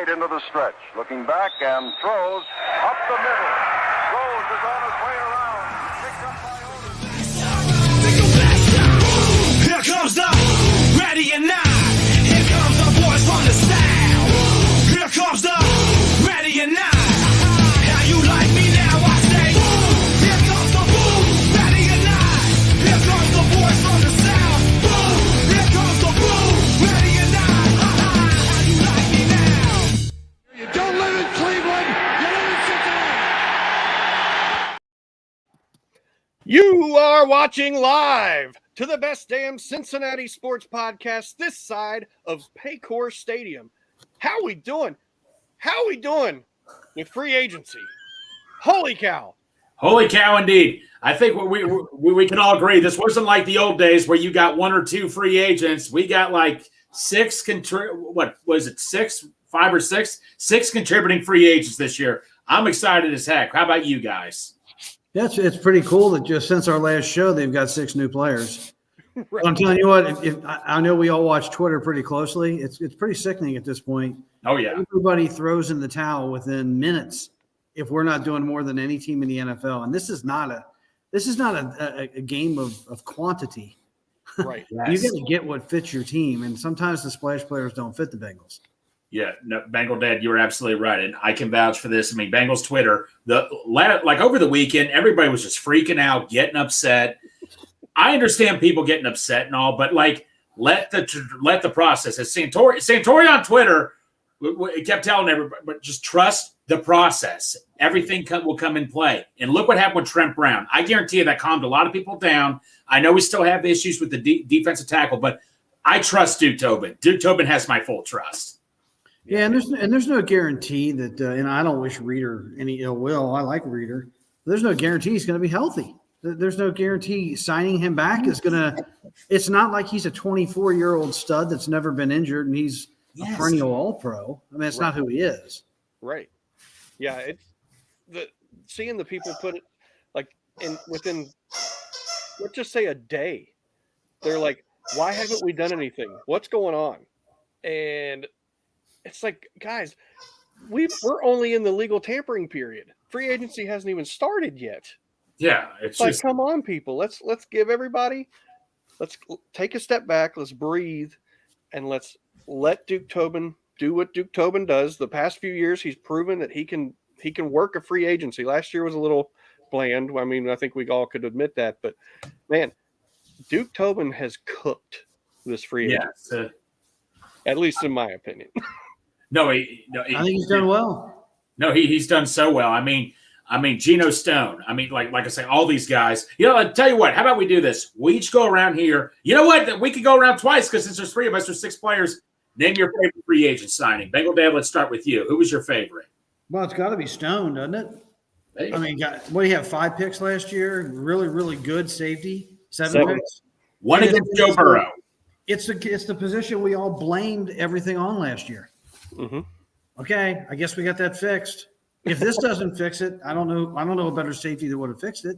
right into the stretch. Looking back and throws up the middle. Rose is on his way around. Picked up by Otis. Here comes the ready or not. Here comes the boys from the south. Here comes the ready or not. How you like me now? I say, here comes the boom, ready or not. Here comes the boys from the south. Boom, here comes the boom, ready or not. How you like me now? You don't live in Cleveland, you live in Cincinnati. You are watching live to the best damn Cincinnati sports podcast this side of Paycor Stadium. How we doing? How we doing with free agency? Holy cow. Holy cow, indeed. I think we can all agree this wasn't like the old days where you got one or two free agents. We got like six contributing free agents this year. I'm excited as heck. How about you guys? Yeah, it's pretty cool that just since our last show, they've got 6 new players. Right. I'm telling you what, if I know we all watch Twitter pretty closely. It's pretty sickening at this point. Oh, yeah. Everybody throws in the towel within minutes if we're not doing more than any team in the NFL. And this is not a game of quantity. Right. Yes. You got to get what fits your team, and sometimes the splash players don't fit the Bengals. Yeah, no, Bengal Dad, you're absolutely right, and I can vouch for this. I mean, Bengals Twitter, like over the weekend, everybody was just freaking out, getting upset. I understand people getting upset and all, but like let the process. As Santori on Twitter kept telling everybody, but just trust the process. Everything will come in play. And look what happened with Trent Brown. I guarantee you that calmed a lot of people down. I know we still have issues with the defensive tackle, but I trust Duke Tobin. Duke Tobin has my full trust. Yeah, and there's no guarantee that, and I don't wish Reeder any ill will. I like Reeder. There's no guarantee he's going to be healthy. There's no guarantee signing him back is going to – it's not like he's a 24-year-old stud that's never been injured and he's a perennial All-Pro. I mean, it's not who he is. Right. Yeah, it's seeing the people put it like within, let's just say a day. They're like, why haven't we done anything? What's going on? And it's like, guys, we're only in the legal tampering period. Free agency hasn't even started yet. Yeah, it's like, just, come on, people. Let's give everybody. Let's take a step back. Let's breathe, and let's let Duke Tobin do what Duke Tobin does. The past few years, he's proven that he can work a free agency. Last year was a little bland. I mean, I think we all could admit that. But man, Duke Tobin has cooked this free agency. At least in my opinion. I think he's done well. No, he's done so well. I mean, Geno Stone. I mean, like I say, all these guys. You know, I'll tell you what. How about we do this? We each go around here. You know what? We could go around twice because since there's 3 of us, there's 6 players. Name your favorite free agent signing. Bengal Dad, let's start with you. Who was your favorite? Well, it's got to be Stone, doesn't it? Hey. I mean, what do you have? 5 picks last year. Really, really good safety. 7 picks. One against Joe Burrow. It's the position we all blamed everything on last year. Mm-hmm. Okay, I guess we got that fixed. If this doesn't fix it, I don't know a better safety that would have fixed it.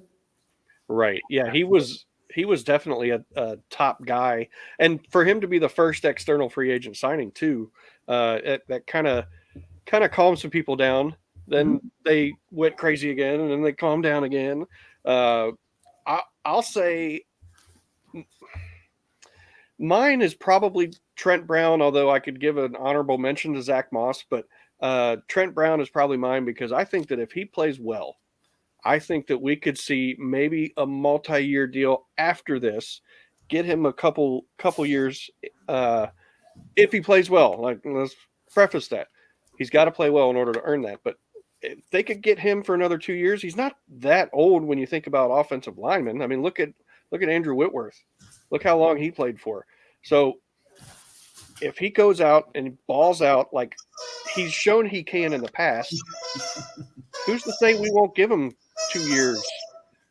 Right. Yeah, he was definitely a top guy, and for him to be the first external free agent signing too, that kind of calmed some people down. Then they went crazy again, and then they calmed down again. I'll say mine is probably Trent Brown, although I could give an honorable mention to Zach Moss, but Trent Brown is probably mine because I think that if he plays well, I think that we could see maybe a multi-year deal after this, get him a couple years if he plays well. Like, let's preface that. He's got to play well in order to earn that. But if they could get him for another 2 years, he's not that old when you think about offensive linemen. I mean, look at Andrew Whitworth. Look how long he played for. So if he goes out and balls out like he's shown he can in the past, who's to say we won't give him 2 years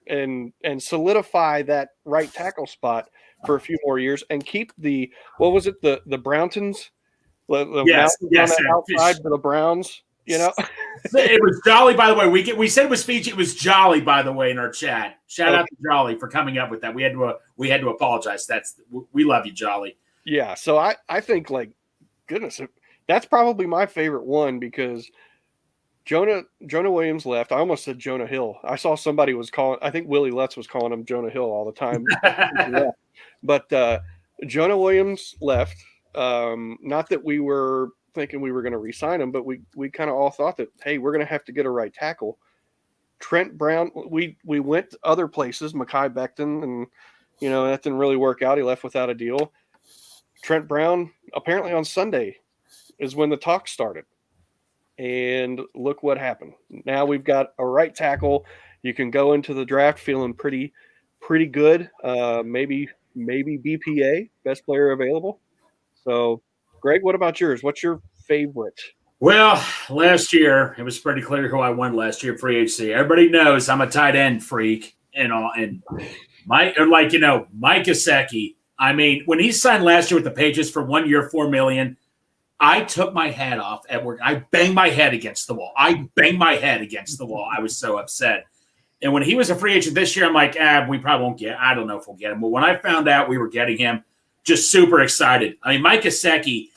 and solidify that right tackle spot for a few more years and keep the Browntons, the mountains on the outside for the Browns, you know? It was Jolly, by the way. We said it was Fiji. It was Jolly, by the way, in our chat. Shout out to Jolly for coming up with that. We had to apologize. We love you, Jolly. Yeah. So I think, like, goodness, That's probably my favorite one because Jonah Williams left. I almost said Jonah Hill. I saw somebody was calling. I think Willie Lutz was calling him Jonah Hill all the time. But Jonah Williams left. Not that we were thinking we were going to re-sign him, but we kind of all thought that, hey, we're going to have to get a right tackle. Trent Brown. We went other places. Mekhi Becton, and that didn't really work out. He left without a deal. Trent Brown apparently on Sunday is when the talk started. And look what happened. Now we've got a right tackle. You can go into the draft feeling pretty good. Maybe BPA, best player available. So, Greg, what about yours? What's your favorite? Well, last year it was pretty clear who I won last year free agency. Everybody knows I'm a tight end freak and Mike Gesicki. I mean, when he signed last year with the Patriots for 1 year, $4 million. I took my hat off at work. I banged my head against the wall. I was so upset. And when he was a free agent this year, I'm like, we probably won't get – I don't know if we'll get him. But when I found out we were getting him, just super excited. I mean, Mike Gesicki,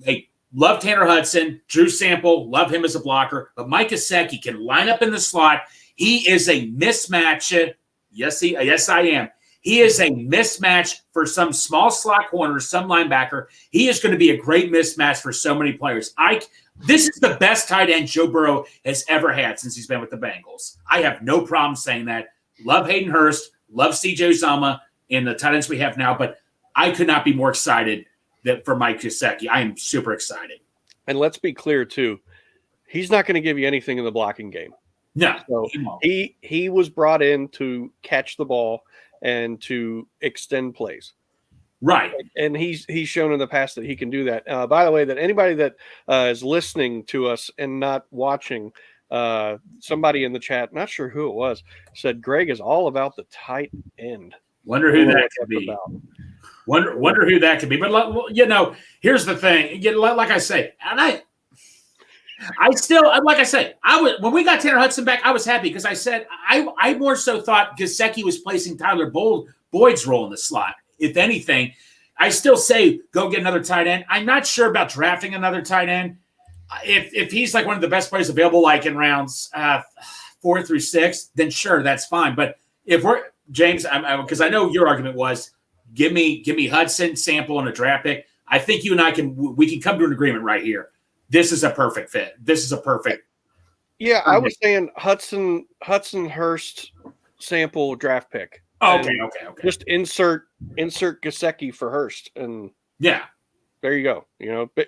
hey, love Tanner Hudson, Drew Sample, love him as a blocker. But Mike Gesicki can line up in the slot. He is a mismatch. Yes, I am. He is a mismatch for some small slot corner, some linebacker. He is going to be a great mismatch for so many players. This is the best tight end Joe Burrow has ever had since he's been with the Bengals. I have no problem saying that. Love Hayden Hurst, love CJ Uzomah and the tight ends we have now, but I could not be more excited for Mike Gesicki. I am super excited. And let's be clear, too. He's not going to give you anything in the blocking game. No. So he was brought in to catch the ball and to extend plays. Right. And he's shown in the past that he can do that. By the way, that anybody that is listening to us and not watching, somebody in the chat, not sure who it was, said Greg is all about the tight end. Wonder who that could be. Wonder who that could be. But, here's the thing. Like I say, and I still, like I say, when we got Tanner Hudson back, I was happy because I said I more so thought Gesicki was placing Tyler Boyd's role in the slot. If anything, I still say go get another tight end. I'm not sure about drafting another tight end. If he's like one of the best players available, like in rounds 4 through 6, then sure, that's fine. But if we're James, because I know your argument was give me Hudson, Sample, and a draft pick. I think you and I can come to an agreement right here. This is a perfect fit. This is a perfect. Yeah, I was saying Hudson, Hurst, Sample, draft pick. Okay. Just insert Gesicki for Hurst, and yeah, there you go.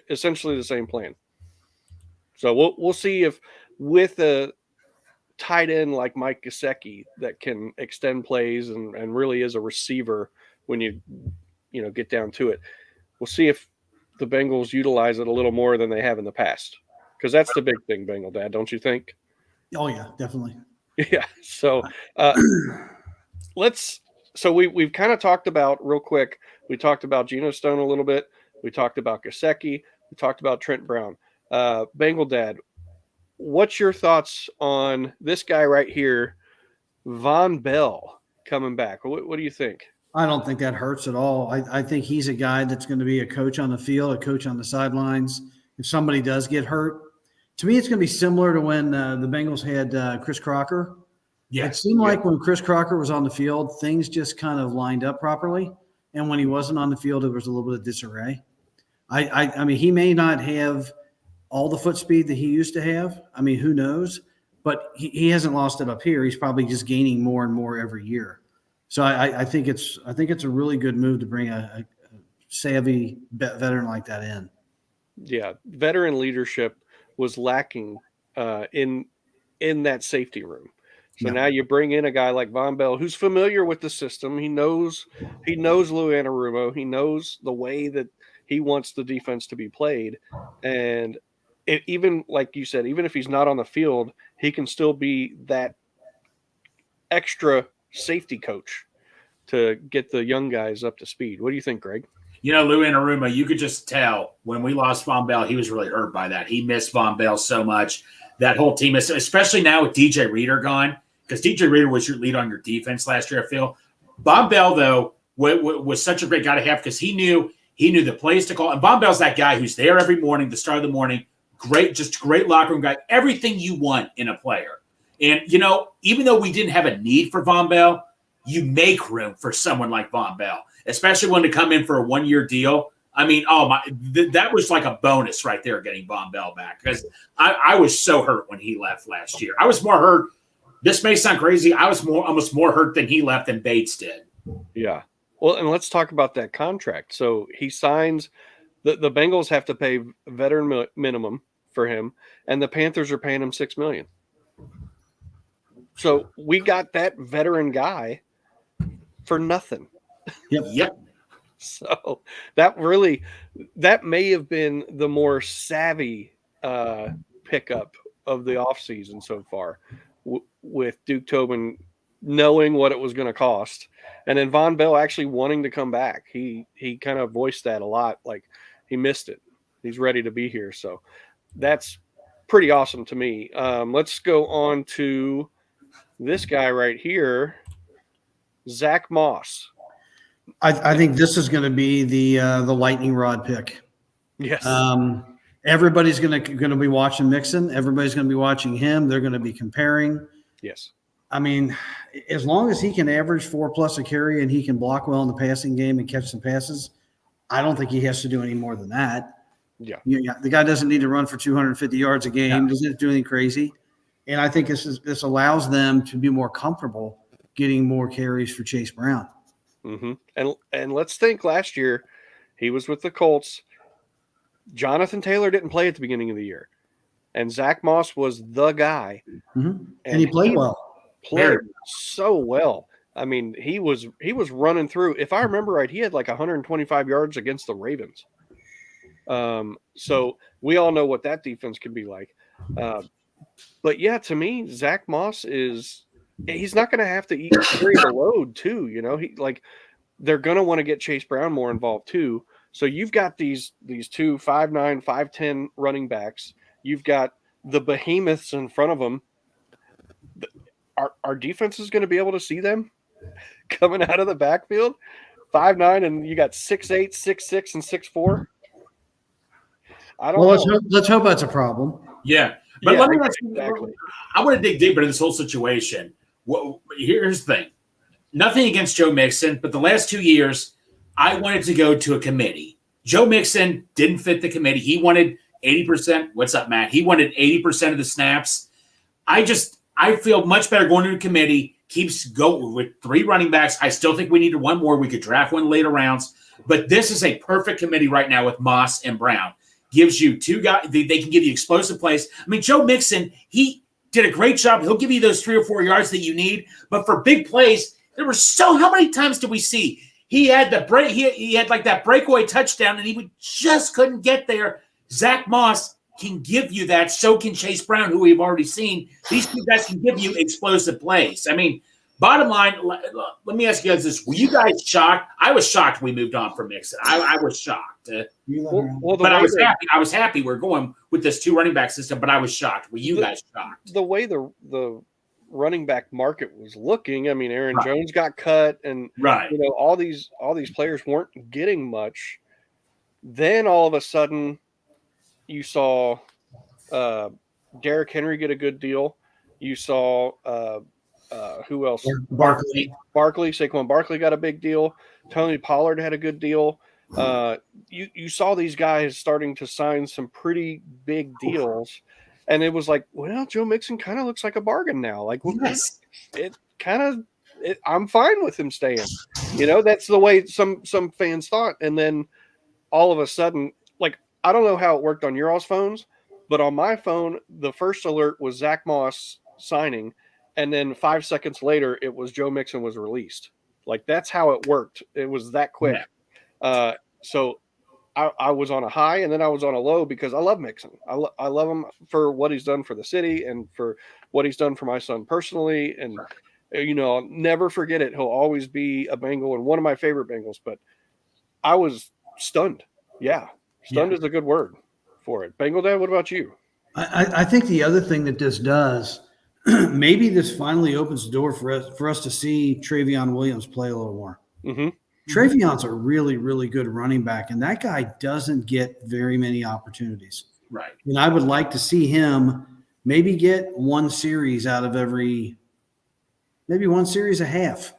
Essentially the same plan. So we'll see if with a tight end like Mike Gesicki that can extend plays and really is a receiver when you get down to it. We'll see if the Bengals utilize it a little more than they have in the past, because that's the big thing, Bengal Dad, don't you think? Oh yeah, definitely. Yeah. So we've kind of talked about real quick. We talked about Geno Stone a little bit. We talked about Gesicki. We talked about Trent Brown. Bengal Dad, what's your thoughts on this guy right here, Von Bell, coming back? What do you think? I don't think that hurts at all. I think he's a guy that's going to be a coach on the field, a coach on the sidelines. If somebody does get hurt, to me, it's going to be similar to when the Bengals had Chris Crocker. Yeah, it seemed like when Chris Crocker was on the field, things just kind of lined up properly. And when he wasn't on the field, there was a little bit of disarray. I mean, he may not have all the foot speed that he used to have. I mean, who knows? But he hasn't lost it up here. He's probably just gaining more and more every year. So I think it's a really good move to bring a savvy veteran like that in. Yeah, veteran leadership was lacking in that safety room. So now you bring in a guy like Von Bell, who's familiar with the system. He knows Lou Anarumo. He knows the way that he wants the defense to be played. And even like you said, even if he's not on the field, he can still be that extra safety coach to get the young guys up to speed. What do you think, Greg? Lou Anarumo, you could just tell when we lost Von Bell, he was really hurt by that. He missed Von Bell so much. That whole team, especially now with DJ Reader gone, because DJ Reader was your lead on your defense last year, I feel. Von Bell, though, was such a great guy to have because he knew He knew the plays to call. And Von Bell's that guy who's there every morning, the start of the morning. Great locker room guy. Everything you want in a player. And, even though we didn't have a need for Von Bell, you make room for someone like Von Bell, especially when to come in for a 1-year deal. I mean, that was like a bonus right there, getting Von Bell back, because I was so hurt when he left last year. I was more hurt. This may sound crazy. I was almost more hurt than he left than Bates did. Yeah. Well, and let's talk about that contract. So he signs the Bengals have to pay veteran minimum for him, and the Panthers are paying him $6 million. So we got that veteran guy for nothing. Yep. So that may have been the more savvy pickup of the offseason so far, with Duke Tobin knowing what it was going to cost, and then Von Bell actually wanting to come back. He kind of voiced that a lot, like he missed it. He's ready to be here. So that's pretty awesome to me. Let's go on to this guy right here, Zach Moss. I think this is going to be the lightning rod pick. Yes. Everybody's going to be watching Mixon. Everybody's going to be watching him. They're going to be comparing. Yes. I mean, as long as he can average 4+ a carry and he can block well in the passing game and catch some passes, I don't think he has to do any more than that. Yeah. The guy doesn't need to run for 250 yards a game. Doesn't do anything crazy. And I think this allows them to be more comfortable getting more carries for Chase Brown. Mm-hmm. And let's think, last year he was with the Colts. Jonathan Taylor didn't play at the beginning of the year, and Zach Moss was the guy. Mm-hmm. And he played well. Played so well. I mean, he was running through. If I remember right, he had like 125 yards against the Ravens. So we all know what that defense can be like. But yeah, to me, Zach Moss he's not going to have to carry the load too. They're going to want to get Chase Brown more involved too. So you've got these 2 5'9", 5'10" running backs. You've got the behemoths in front of them. Our defense is going to be able to see them coming out of the backfield. 5'9", and you got 6'8", 6'6", and 6'4". I don't know. Let's hope that's a problem. Yeah. But let me ask you, exactly. I want to dig deeper into this whole situation. Here's the thing. Nothing against Joe Mixon, but the last 2 years, I wanted to go to a committee. Joe Mixon didn't fit the committee. He wanted 80%. What's up, Matt? He wanted 80% of the snaps. I feel much better going to a committee, keeps going with 3 running backs. I still think we needed one more. We could draft one later rounds. But this is a perfect committee right now with Moss and Brown. Gives you 2 guys. They can give you explosive plays. I mean, Joe Mixon, he did a great job. He'll give you those 3 or 4 yards that you need. But for big plays, how many times did we see? He had the break. He had like that breakaway touchdown, and he just couldn't get there. Zach Moss can give you that. So can Chase Brown, who we've already seen. These 2 guys can give you explosive plays. I mean, bottom line, let me ask you guys this. Were you guys shocked? I was shocked we moved on from Mixon. I was shocked. But I was happy. I was happy we're going with this 2 running back system, but I was shocked. Were you guys shocked? The way the running back market was looking, I mean, Aaron Jones got cut, and all these players weren't getting much. Then all of a sudden, you saw Derrick Henry get a good deal. You saw who else? Barkley. Saquon Barkley got a big deal. Tony Pollard had a good deal. You saw these guys starting to sign some pretty big deals. And it was like, well, Joe Mixon kind of looks like a bargain now. Like, yes. I'm fine with him staying. That's the way some fans thought. And then all of a sudden, like, I don't know how it worked on your all's phones, but on my phone, the first alert was Zach Moss signing. And then 5 seconds later, it was Joe Mixon was released. Like, that's how it worked. It was that quick. Yeah. So I was on a high, and then I was on a low because I love Mixon. I love him for what he's done for the city and for what he's done for my son personally. And, I'll never forget it. He'll always be a Bengal and one of my favorite Bengals. But I was stunned. Yeah, stunned is a good word for it. Bengal Dad, what about you? I think the other thing that this does, maybe this finally opens the door for us to see Travion Williams play a little more. Mm-hmm. Trayvon's a really, really good running back, and that guy doesn't get very many opportunities. Right. And I would like to see him maybe get one series out of maybe one series a half,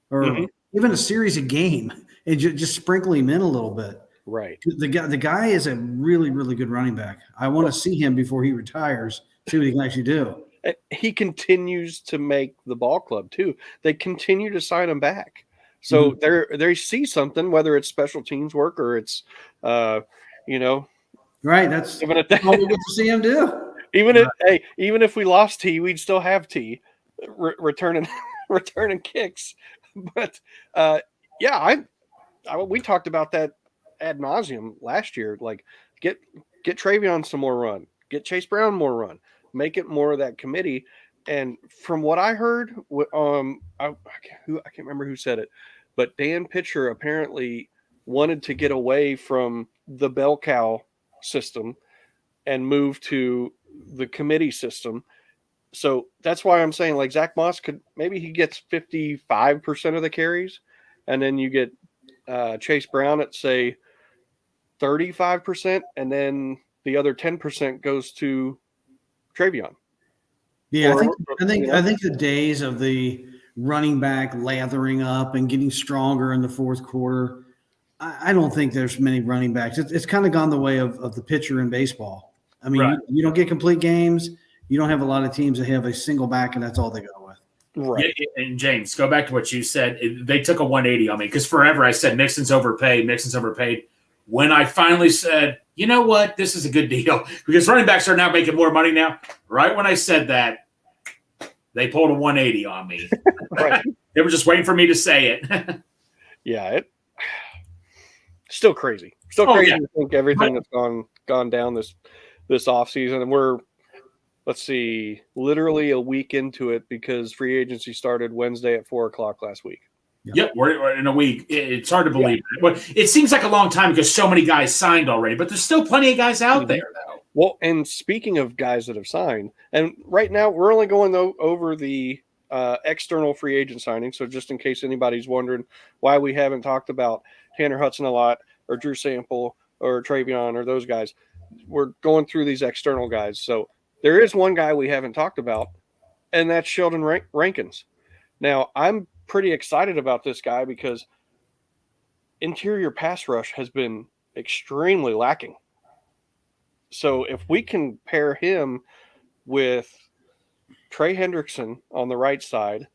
or even a series a game, and just sprinkle him in a little bit. Right. The guy is a really, really good running back. I want to see him before he retires, see what he can actually do. He continues to make the ball club too. They continue to sign him back. So they see something, whether it's special teams work or it's, right. That's even all we get to see him do. Even if we lost T, we'd still have T returning kicks. But we talked about that ad nauseum last year. Like get Travion some more run, get Chase Brown more run, make it more of that committee. And from what I heard, I can't remember who said it, but Dan Pitcher apparently wanted to get away from the bell cow system and move to the committee system. So that's why I'm saying, like, Zach Moss he gets 55% of the carries, and then you get Chase Brown at say 35%, and then the other 10% goes to Travion. Yeah, I think the days of the running back lathering up and getting stronger in the fourth quarter, I don't think there's many running backs. It's kind of gone the way of the pitcher in baseball. I mean, you don't get complete games. You don't have a lot of teams that have a single back, and that's all they go with. Right. Yeah, and James, go back to what you said. They took a 180 on me because forever I said Mixon's overpaid. When I finally said, you know what, this is a good deal because running backs are now making more money now. Right when I said that, they pulled a 180 on me. Right. They were just waiting for me to say it. Yeah, still crazy. Still crazy to think everything that's gone down this offseason. And we're, let's see, literally a week into it because free agency started Wednesday at 4:00 last week. Yep, we're in a week. It's hard to believe. But it seems like a long time because so many guys signed already, but there's still plenty of guys out there, though. Well, and speaking of guys that have signed, and right now we're only going over the external free agent signing. So just in case anybody's wondering why we haven't talked about Tanner Hudson a lot or Drew Sample or Travion or those guys, we're going through these external guys. So there is one guy we haven't talked about, and that's Sheldon Rankins. Now, I'm pretty excited about this guy because interior pass rush has been extremely lacking. So if we can pair him with Trey Hendrickson on the right side,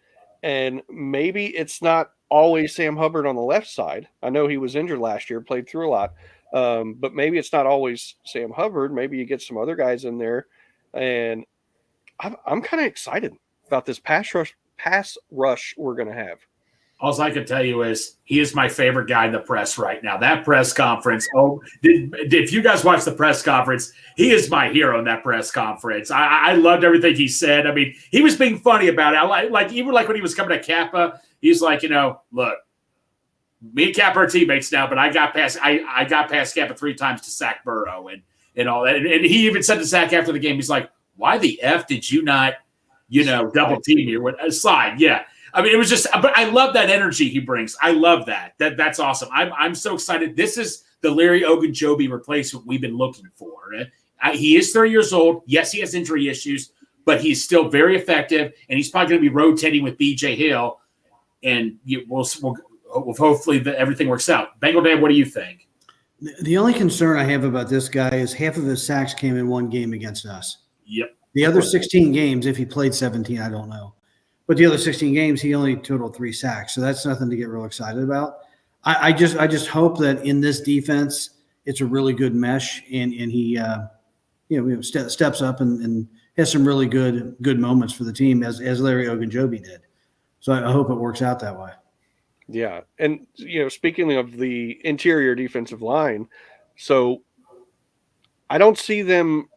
and maybe it's not always Sam Hubbard on the left side. I know he was injured last year, played through a lot, but maybe it's not always Sam Hubbard. Maybe you get some other guys in there, and I'm kind of excited about this pass rush we're going to have. All I can tell you is he is my favorite guy in the press right now. That press conference. If you guys watch the press conference, he is my hero in that press conference. I loved everything he said. I mean, he was being funny about it. Even when he was coming to Kappa, he's like, look, me and Kappa are teammates now, but I got past Kappa 3 times to sack Burrow and all that. And he even said to Zach after the game, he's like, why the F did you not, double team here with a slide? Yeah. I mean, it was just, but I love that energy he brings. I love that. That's awesome. I'm so excited. This is the Larry Ogunjobi replacement we've been looking for. He is 30 years old. Yes, he has injury issues, but he's still very effective, and he's probably going to be rotating with B.J. Hill, and we'll hopefully everything works out. Bengal Dad, what do you think? The only concern I have about this guy is half of his sacks came in one game against us. Yep. The other 16 games, if he played 17, I don't know. But the other 16 games, he only totaled 3 sacks. So that's nothing to get real excited about. I just hope that in this defense, it's a really good mesh, and he steps up and has some really good moments for the team as Larry Ogunjobi did. So I hope it works out that way. Yeah. And, speaking of the interior defensive line, so I don't see them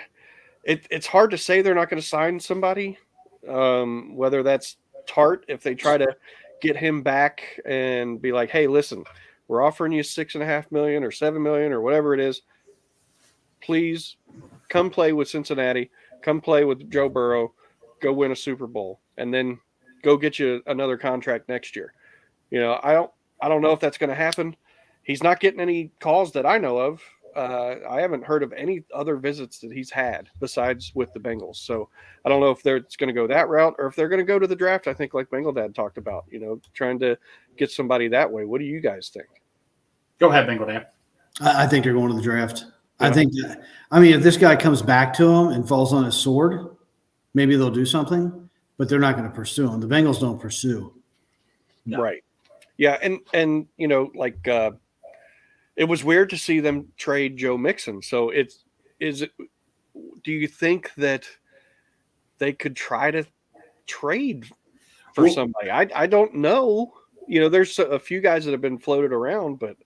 – it's hard to say they're not going to sign somebody. Whether that's Tart, if they try to get him back and be like, hey, listen, we're offering you $6.5 million or $7 million or whatever it is. Please come play with Cincinnati, come play with Joe Burrow, go win a Super Bowl, and then go get you another contract next year. I I don't know if that's going to happen. He's not getting any calls that I know of. I haven't heard of any other visits that he's had besides with the Bengals. So I don't know if they're going to go that route or if they're going to go to the draft. I think like Bengal Dad talked about, trying to get somebody that way. What do you guys think? Go ahead, Bengal Dad. I think they're going to the draft. Yeah. If this guy comes back to him and falls on his sword, maybe they'll do something, but they're not going to pursue him. The Bengals don't pursue. No. Right. Yeah. And it was weird to see them trade Joe Mixon. So do you think that they could try to trade for somebody? I don't know. There's a few guys that have been floated around, but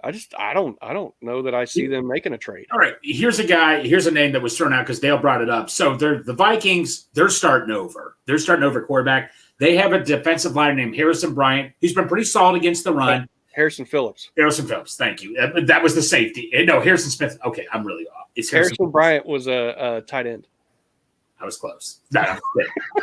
I don't know that I see them making a trade. All right. Here's a name that was thrown out because Dale brought it up. So the Vikings, they're starting over. They're starting over quarterback. They have a defensive line named Harrison Bryant. He's been pretty solid against the run. Harrison Phillips. Thank you. That was the safety. No, Harrison Smith. Okay, I'm really off. It's Harrison Bryant was a tight end. I was close. But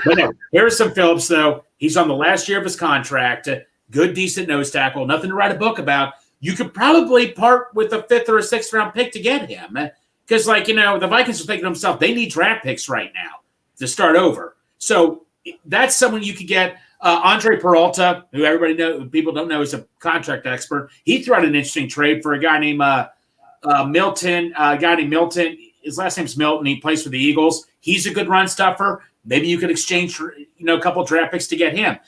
no, Harrison Phillips, though, he's on the last year of his contract. Good, decent nose tackle. Nothing to write a book about. You could probably part with a 5th or a 6th round pick to get him. Because, the Vikings are thinking to themselves, they need draft picks right now to start over. So that's someone you could get. Andre Peralta, who people don't know, is a contract expert. He threw out an interesting trade for a guy named Milton. His last name's Milton. He plays for the Eagles. He's a good run stuffer. Maybe you could exchange a couple draft picks to get him.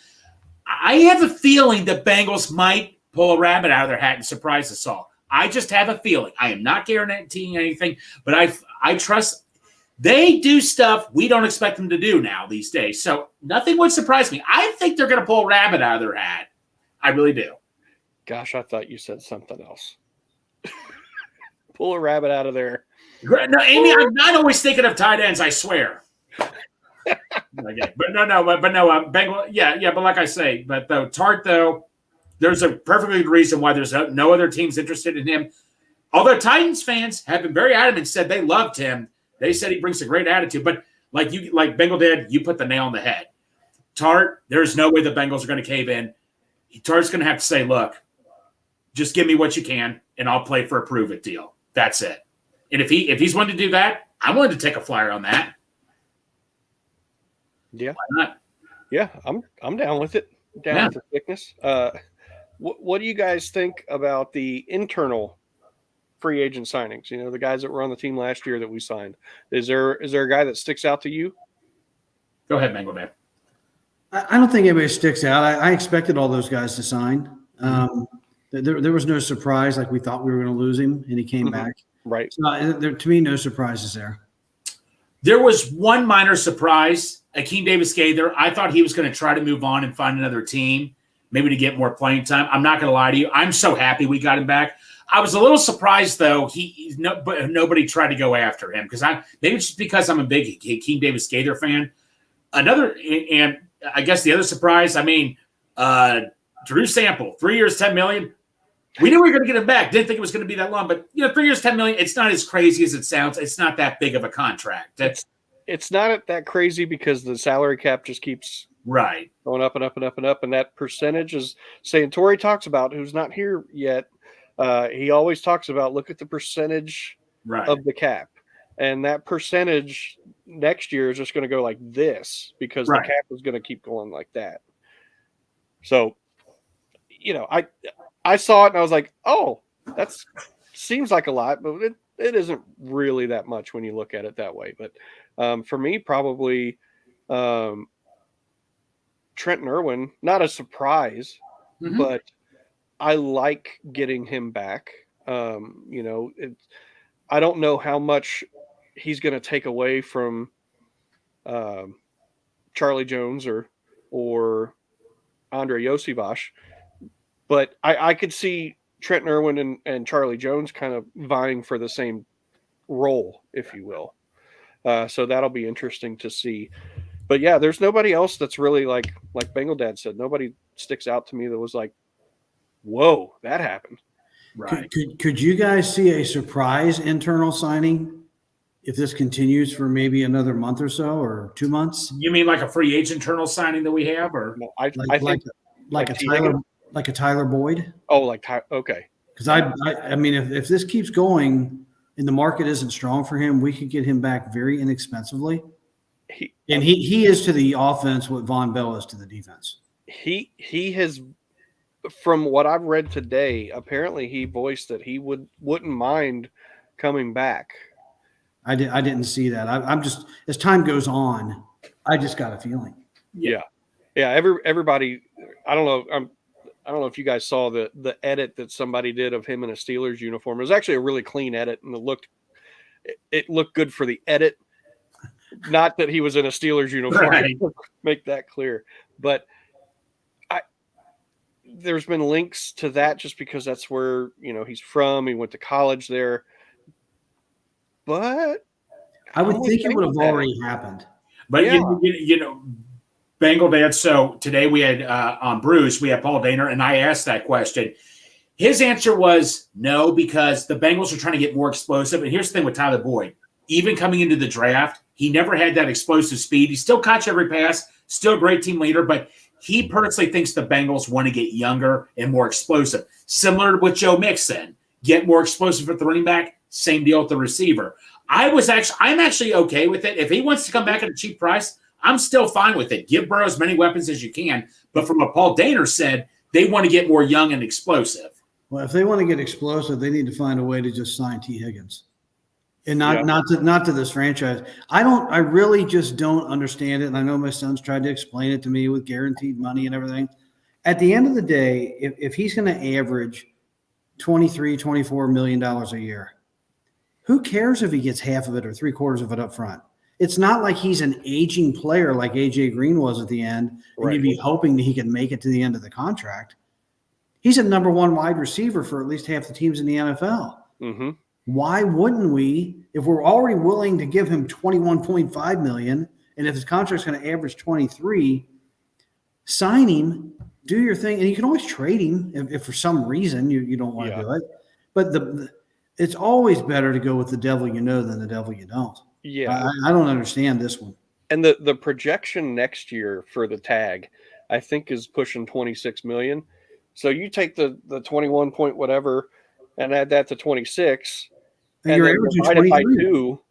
I have a feeling the Bengals might pull a rabbit out of their hat and surprise us all. I just have a feeling. I am not guaranteeing anything, but I trust. They do stuff we don't expect them to do now these days. So nothing would surprise me. I think they're going to pull a rabbit out of their hat. I really do. Gosh, I thought you said something else. Pull a rabbit out of there. No, Amy, I'm not always thinking of tight ends, I swear. Okay. But no, Bengal, yeah, but like I say, Tart, though, there's a perfectly good reason why there's no other teams interested in him. Although Titans fans have been very adamant and said they loved him. They said he brings a great attitude, but like Bengal did, you put the nail on the head. Tart, there's no way the Bengals are going to cave in. Tart's going to have to say, look, just give me what you can, and I'll play for a prove-it deal. That's it. And if he's willing to do that, I'm willing to take a flyer on that. Yeah. Why not? Yeah, I'm down with it. With the thickness. What do you guys think about the internal free agent signings? The guys that were on the team last year that we signed. Is there a guy that sticks out to you? Go ahead, Mango Man. I don't think anybody sticks out. I expected all those guys to sign. There was no surprise, like we thought we were going to lose him, and he came back. Right. So, to me, no surprises there. There was one minor surprise. Akeem Davis-Gaither, I thought he was going to try to move on and find another team, maybe to get more playing time. I'm not going to lie to you. I'm so happy we got him back. I was a little surprised, though, but nobody tried to go after him maybe it's just because I'm a big Akeem Davis-Gaither fan. And I guess the other surprise, Drew Sample, 3 years, $10 million. We knew we were going to get him back. Didn't think it was going to be that long, but 3 years, $10 million. It's not as crazy as it sounds. It's not that big of a contract. It's not that crazy because the salary cap just keeps going up and up and up and up, and that percentage is saying Torrey talks about, who's not here yet. He always talks about look at the percentage of the cap, and that percentage next year is just going to go like this because the cap is going to keep going like that. So, I saw it and I was like, oh, that seems like a lot, but it isn't really that much when you look at it that way. But for me, probably Trenton Irwin, not a surprise, but I like getting him back. I don't know how much he's going to take away from Charlie Jones or Andre Yosivas, but I could see Trenton Irwin and Charlie Jones kind of vying for the same role, if you will. So that'll be interesting to see. But yeah, there's nobody else that's really like Bengal Dad said. Nobody sticks out to me that was like, whoa, that happened. Right. Could you guys see a surprise internal signing if this continues for maybe another month or so or 2 months? You mean like a free agent internal signing that we have, or I think like a Tyler like a Tyler Boyd. Oh, okay. Because I mean, if this keeps going and the market isn't strong for him, we could get him back very inexpensively. He is to the offense what Von Bell is to the defense. He has, from what I've read today, apparently he voiced that he wouldn't mind coming back. I didn't see that. I'm just, as time goes on, I just got a feeling. Yeah. Everybody. I don't know if you guys saw the edit that somebody did of him in a Steelers uniform. It was actually a really clean edit, and it looked good for the edit. Not that he was in a Steelers uniform. Right. Make that clear. But there's been links to that just because that's where he's from. He went to college there. But I would think it would have already happened. But Bengal Dad. So today we had on Bruce, we had Paul Daner, and I asked that question. His answer was no, because the Bengals are trying to get more explosive. And here's the thing with Tyler Boyd. Even coming into the draft, he never had that explosive speed. He still caught every pass, still a great team leader, but he personally thinks the Bengals want to get younger and more explosive. Similar to what Joe Mixon. Get more explosive at the running back, same deal with the receiver. I'm actually okay with it. If he wants to come back at a cheap price, I'm still fine with it. Give Burrow as many weapons as you can. But from what Paul Daner said, they want to get more young and explosive. Well, if they want to get explosive, they need to find a way to just sign T. Higgins. And not to this franchise. I really just don't understand it. And I know my son's tried to explain it to me with guaranteed money and everything. At the end of the day, if he's going to average $23, $24 million a year, who cares if he gets half of it or 3/4 of it up front? It's not like he's an aging player like AJ Green was at the end, and you'd be hoping that he can make it to the end of the contract. He's a number one wide receiver for at least half the teams in the NFL. Mm-hmm. Why wouldn't we, if we're already willing to give him $21.5 million, and if his contract's going to average 23, sign him, do your thing, and you can always trade him if for some reason you don't want to do it. But it's always better to go with the devil you know than the devil you don't. Yeah, I don't understand this one. And the projection next year for the tag, I think, is pushing 26 million. So you take the 21 point whatever and add that to 26, and you're then averaging divide it by 23. 2.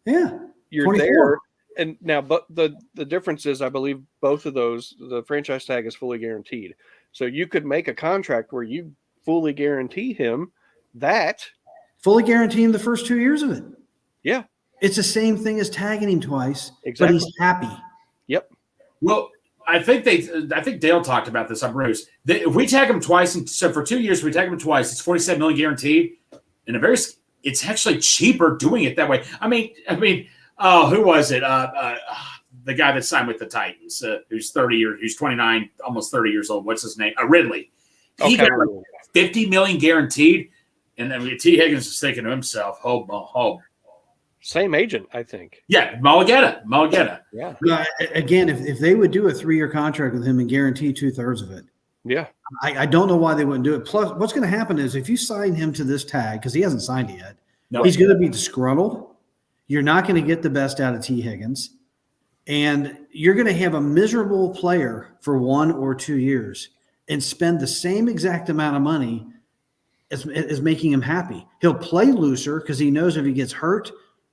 Yeah, you're 24. there. And now, but the difference is, I believe both of those, the franchise tag is fully guaranteed. So you could make a contract where you fully guarantee him that. Fully guaranteeing the first 2 years of it. Yeah. It's the same thing as tagging him twice, Exactly. but he's happy. Yep. Well, I think Dale talked about this on Bruce. If we tag him twice, and so for 2 years we tag him twice, it's $47 million guaranteed. And it's actually cheaper doing it that way. I mean, who was it? The guy that signed with the Titans, who's 29, almost 30 years old. What's his name? Ridley. He got like $50 million guaranteed, and then T. Higgins was thinking to himself, "Oh, same agent, I think." Yeah, Mulligetta. Yeah. Again, if they would do a 3-year contract with him and guarantee 2/3 of it, yeah, I don't know why they wouldn't do it. Plus, what's going to happen is if you sign him to this tag, because he hasn't signed it yet, he's going to be disgruntled. You're not going to get the best out of T. Higgins, and you're going to have a miserable player for 1 or 2 years and spend the same exact amount of money as making him happy. He'll play looser because he knows if he gets hurt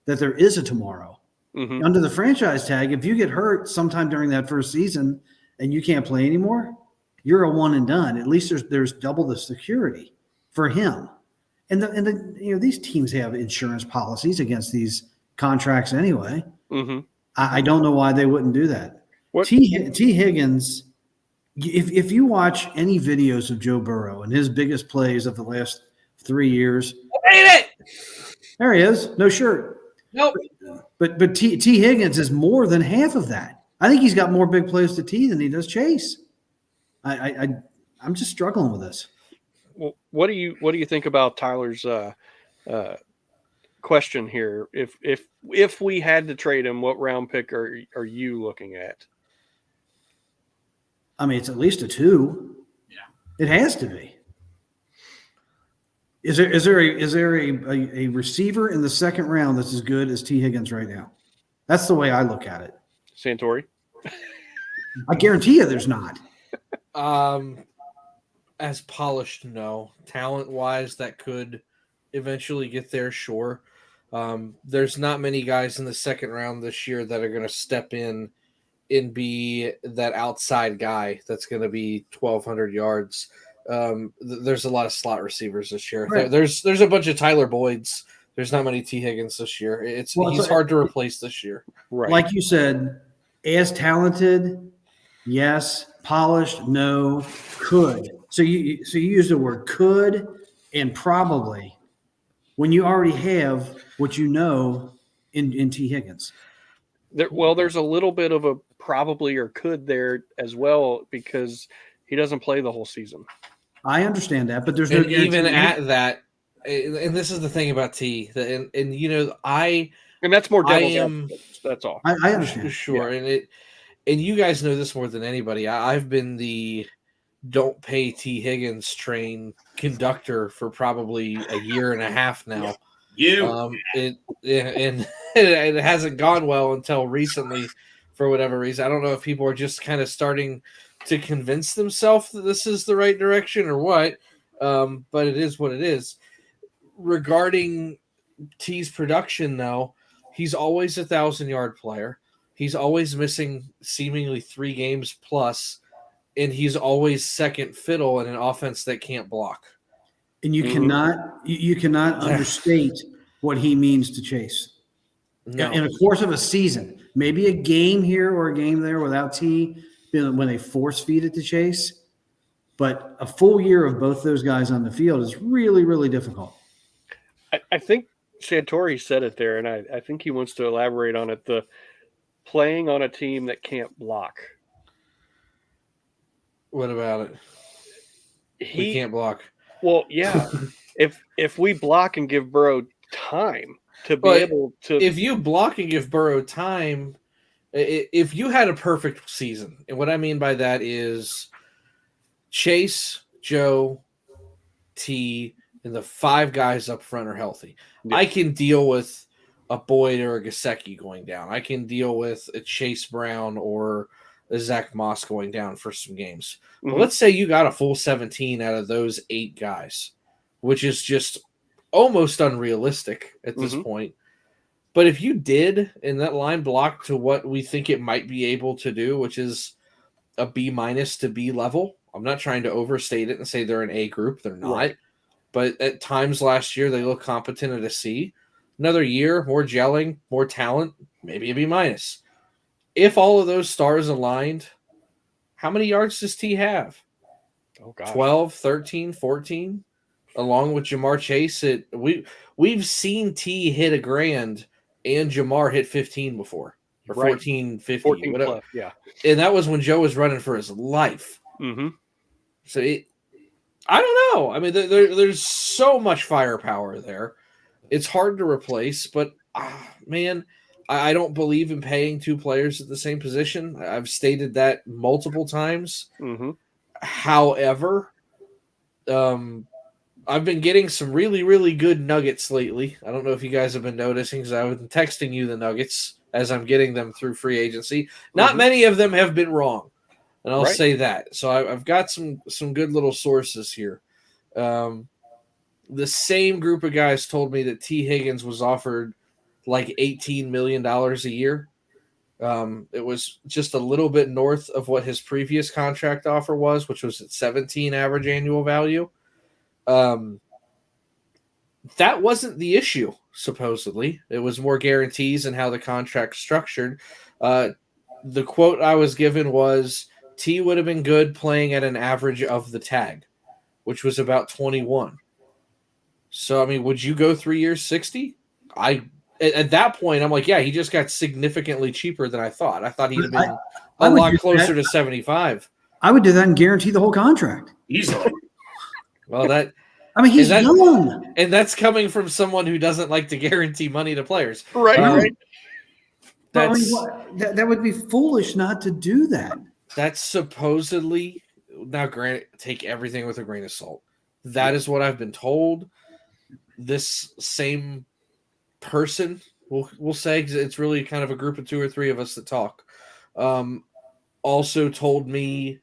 that there is a tomorrow. Mm-hmm. Under the franchise tag, if you get hurt sometime during that first season and you can't play anymore, you're a one and done. At least there's double the security for him. And these teams have insurance policies against these contracts anyway. Mm-hmm. I don't know why they wouldn't do that. T. Higgins, if you watch any videos of Joe Burrow and his biggest plays of the last 3 years, I hate it. There he is, no shirt. Nope. But T. Higgins is more than half of that. I think he's got more big plays to T than he does Chase. I'm just struggling with this. Well, what do you think about Tyler's question here? If we had to trade him, what round pick are you looking at? I mean, it's at least a 2. Yeah, it has to be. Is there a receiver in the second round that's as good as T. Higgins right now? That's the way I look at it. Santori? I guarantee you there's not. as polished, no. Talent-wise, that could eventually get there, sure. There's not many guys in the second round this year that are going to step in and be that outside guy that's going to be 1,200 yards. There's a lot of slot receivers this year. Right. There's a bunch of Tyler Boyds. There's not many T. Higgins this year. He's hard to replace this year. Right. Like you said, as talented, yes. Polished, no. Could. So you use the word could and probably when you already have what you know in T. Higgins. There's a little bit of a probably or could there as well because he doesn't play the whole season. I understand that, but there's no And even guarantee. at that, and this is the thing about T, and And that's more devil's I am- advocate. That's all. I understand. sure, and you guys know this more than anybody. I've been the don't pay T. Higgins train conductor for probably a year and a half now. And it hasn't gone well until recently for whatever reason. I don't know if people are just kind of starting to convince themselves that this is the right direction or what, but it is what it is. Regarding T's production, though, he's always 1,000-yard player. He's always missing seemingly 3 games plus, and he's always second fiddle in an offense that can't block. And you cannot understate what he means to Chase. No. In the course of a season, maybe a game here or a game there without T, when they force feed it to Chase, but a full year of both those guys on the field is really, really difficult. I think Santori said it there, and I think he wants to elaborate on it. The playing on a team that can't block. What about it? We can't block. Well, yeah. if we block and give Burrow time to be But able to, if you block and give Burrow time, if you had a perfect season, and what I mean by that is Chase, Joe, T, and the 5 guys up front are healthy. Yeah. I can deal with a Boyd or a Gesicki going down. I can deal with a Chase Brown or a Zach Moss going down for some games. But let's say you got a full 17 out of those 8 guys, which is just almost unrealistic at this point. But if you did, and that line blocked to what we think it might be able to do, which is a B- to B level, I'm not trying to overstate it and say they're an A group. They're not. Right. But at times last year, they look competent at a C. Another year, more gelling, more talent, maybe a B-. If all of those stars aligned, how many yards does T have? oh god, 12, 13, 14, along with Jamar Chase. We've seen T hit a grand and Jamar hit 15 before, or Right. 14, 15, 14 whatever. plus, yeah. And that was when Joe was running for his life. Mm-hmm. So I don't know. I mean, there's so much firepower there. It's hard to replace, but man, I don't believe in paying 2 players at the same position. I've stated that multiple times. Mm-hmm. However, I've been getting some really, really good nuggets lately. I don't know if you guys have been noticing because I've been texting you the nuggets as I'm getting them through free agency. Not many of them have been wrong, and I'll say that. So I've got some good little sources here. The same group of guys told me that T. Higgins was offered like $18 million a year. It was just a little bit north of what his previous contract offer was, which was at 17 average annual value. That wasn't the issue, supposedly. It was more guarantees and how the contract's structured. The quote I was given was, T would have been good playing at an average of the tag, which was about 21. So, I mean, would you go 3 years, 60? At that point, I'm like, yeah, he just got significantly cheaper than I thought. I thought he'd have been a lot closer to 75. I would do that and guarantee the whole contract. Easily. Well, He's young. And that's coming from someone who doesn't like to guarantee money to players. Right, right. But that would be foolish not to do that. That's supposedly, now granted, take everything with a grain of salt. That is what I've been told. This same person, we'll say, 'cause it's really kind of a group of 2 or 3 of us that talk, also told me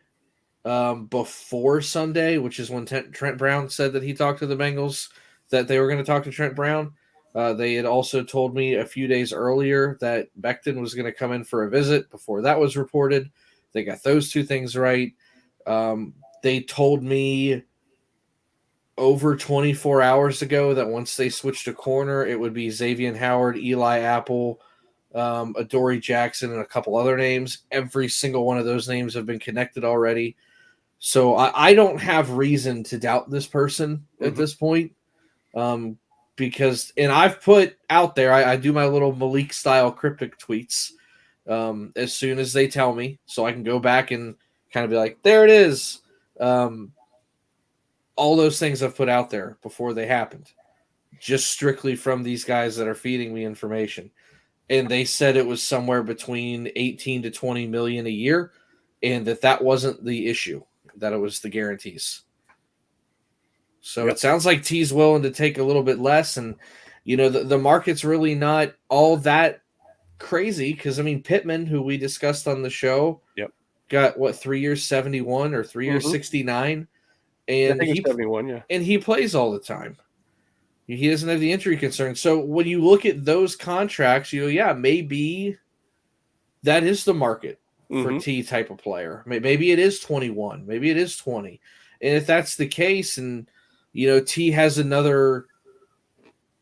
before Sunday, which is when Trent Brown said that he talked to the Bengals, that they were going to talk to Trent Brown. They had also told me a few days earlier that Becton was going to come in for a visit before that was reported. They got those two things right. They told me over 24 hours ago that once they switched a corner, it would be Xavier Howard, Eli Apple, Adoree Jackson, and a couple other names. Every single one of those names have been connected already. So I don't have reason to doubt this person at this point. Because, and I've put out there, I do my little Malik style cryptic tweets as soon as they tell me, so I can go back and kind of be like, there it is. All those things I've put out there before they happened, just strictly from these guys that are feeding me information. And they said it was somewhere between 18 to 20 million a year, and that wasn't the issue, that it was the guarantees. So It sounds like T's willing to take a little bit less, and the market's really not all that crazy because Pittman, who we discussed on the show, got 3 years 71 or 3 years 69, and I think it's 71, and he plays all the time. He doesn't have the injury concern. So when you look at those contracts, maybe that is the market for T type of player. Maybe it is 21, maybe it is 20, and if that's the case, and T has another,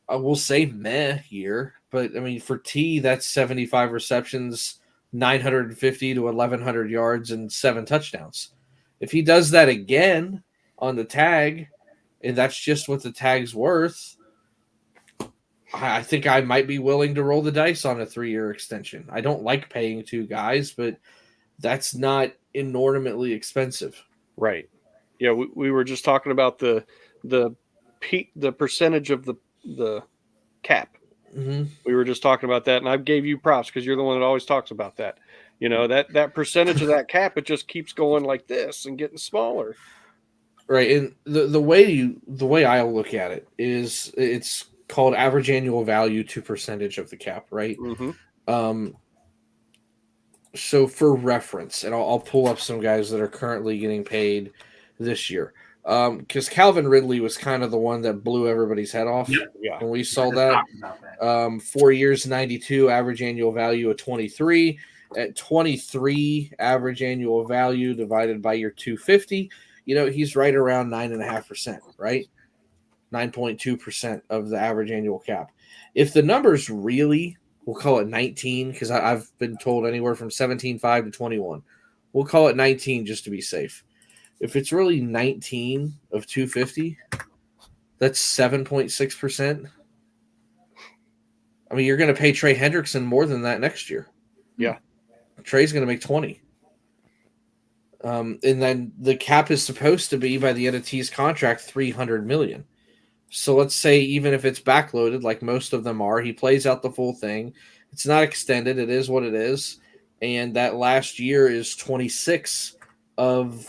I will say meh year, but for T, that's 75 receptions, 950 to 1,100 yards, and 7 touchdowns. If he does that again on the tag, and that's just what the tag's worth, I think I might be willing to roll the dice on a 3-year extension. I don't like paying 2 guys, but that's not inordinately expensive. Right. Yeah, we were just talking about the percentage of the cap. Mm-hmm. We were just talking about that, and I gave you props because you're the one that always talks about that. That percentage of that cap, it just keeps going like this and getting smaller. Right, and the way I look at it is it's called average annual value to percentage of the cap, right? Mm-hmm. So for reference, and I'll pull up some guys that are currently getting paid this year. Because Calvin Ridley was kind of the one that blew everybody's head off. Yeah. When we saw that. 4 years, 92, average annual value of 23. At 23, average annual value divided by your 250, he's right around 9.5%, right? 9.2% of the average annual cap. If the number's really, we'll call it 19, because I've been told anywhere from 17.5 to 21. We'll call it 19 just to be safe. If it's really 19 of 250, that's 7.6%. You're going to pay Trey Hendrickson more than that next year. Yeah. Trey's going to make 20. And then the cap is supposed to be, by the end of T's contract, $300 million. So let's say even if it's backloaded, like most of them are, he plays out the full thing. It's not extended. It is what it is. And that last year is 26 of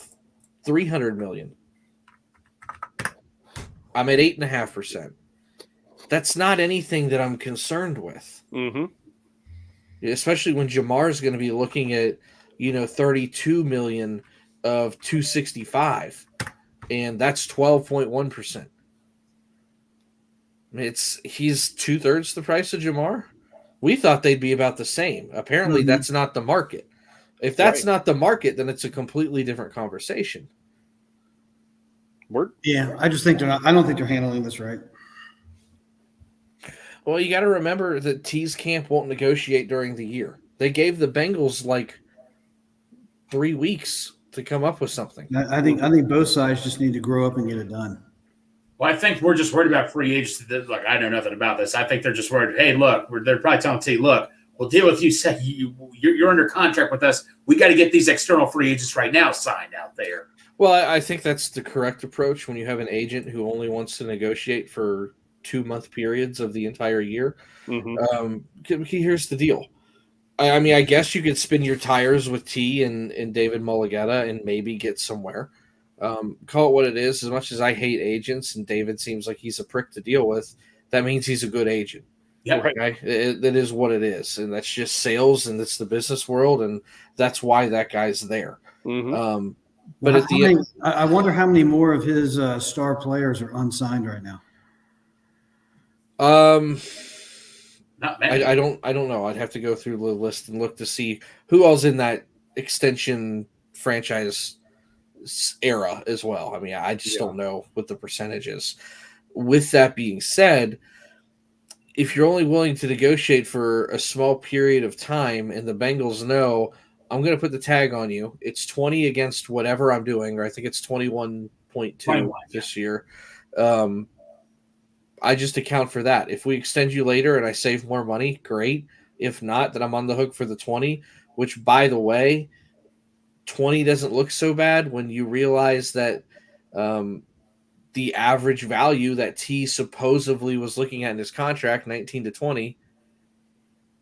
$300 million. I'm at 8.5%. That's not anything that I'm concerned with. Mm-hmm. Especially when Jamar is going to be looking at, 32 million of 265, and that's 12.1%. He's 2/3 the price of Jamar. We thought they'd be about the same. Apparently, that's not the market. If that's not the market, then it's a completely different conversation. I just think I don't think they're handling this right. Well, you got to remember that T's camp won't negotiate during the year. They gave the Bengals 3 weeks to come up with something. I think both sides just need to grow up and get it done. Well, I think we're just worried about free agents. I know nothing about this. I think they're just worried. Hey, look, they're probably telling T, look, we'll deal with you. Say you're under contract with us. We got to get these external free agents right now signed out there. Well, I think that's the correct approach when you have an agent who only wants to negotiate for 2-month periods of the entire year. Mm-hmm. Here's the deal. I guess you could spin your tires with T and David Mulligetta and maybe get somewhere. Call it what it is. As much as I hate agents, and David seems like he's a prick to deal with, that means he's a good agent. Yeah, right. That is what it is, and that's just sales, and it's the business world, and that's why that guy's there. Mm-hmm. But at the end, I wonder how many more of his star players are unsigned right now. Not many. I don't know. I'd have to go through the list and look to see who else in that extension franchise era as well. I mean, I just don't know what the percentage is. With that being said, if you're only willing to negotiate for a small period of time and the Bengals know I'm going to put the tag on you, it's 20 against whatever I'm doing, or I think it's 21.2 this year. I just account for that. If we extend you later and I save more money, great. If not, then I'm on the hook for the 20, which, by the way, 20 doesn't look so bad when you realize that the average value that T supposedly was looking at in his contract, 19 to 20,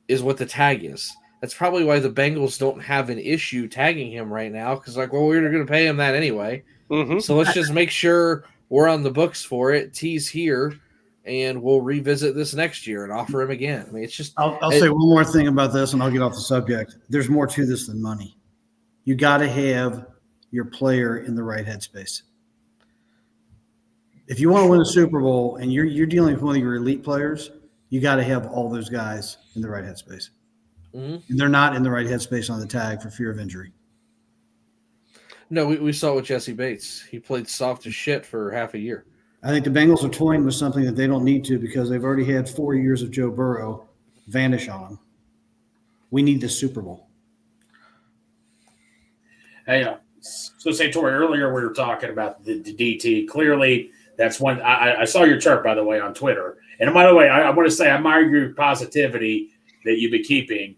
is what the tag is. That's probably why the Bengals don't have an issue tagging him right now, because, like, well, we're going to pay him that anyway. Mm-hmm. So let's just make sure we're on the books for it. T's here, and we'll revisit this next year and offer him again. I mean, it's just. I'll say one more thing about this, and I'll get off the subject. There's more to this than money. You got to have your player in the right headspace. If you want to win a Super Bowl and you're dealing with one of your elite players, you got to have all those guys in the right headspace. Mm-hmm. And they're not in the right headspace on the tag for fear of injury. No, we saw with Jesse Bates. He played soft as shit for half a year. I think the Bengals are toying with something that they don't need to because they've already had 4 years of Joe Burrow vanish on them. We need the Super Bowl. Hey, so say, Tori, earlier we were talking about the DT. Clearly, that's one. I saw your chart, by the way, on Twitter. And by the way, I want to say I admire your positivity that you've been keeping,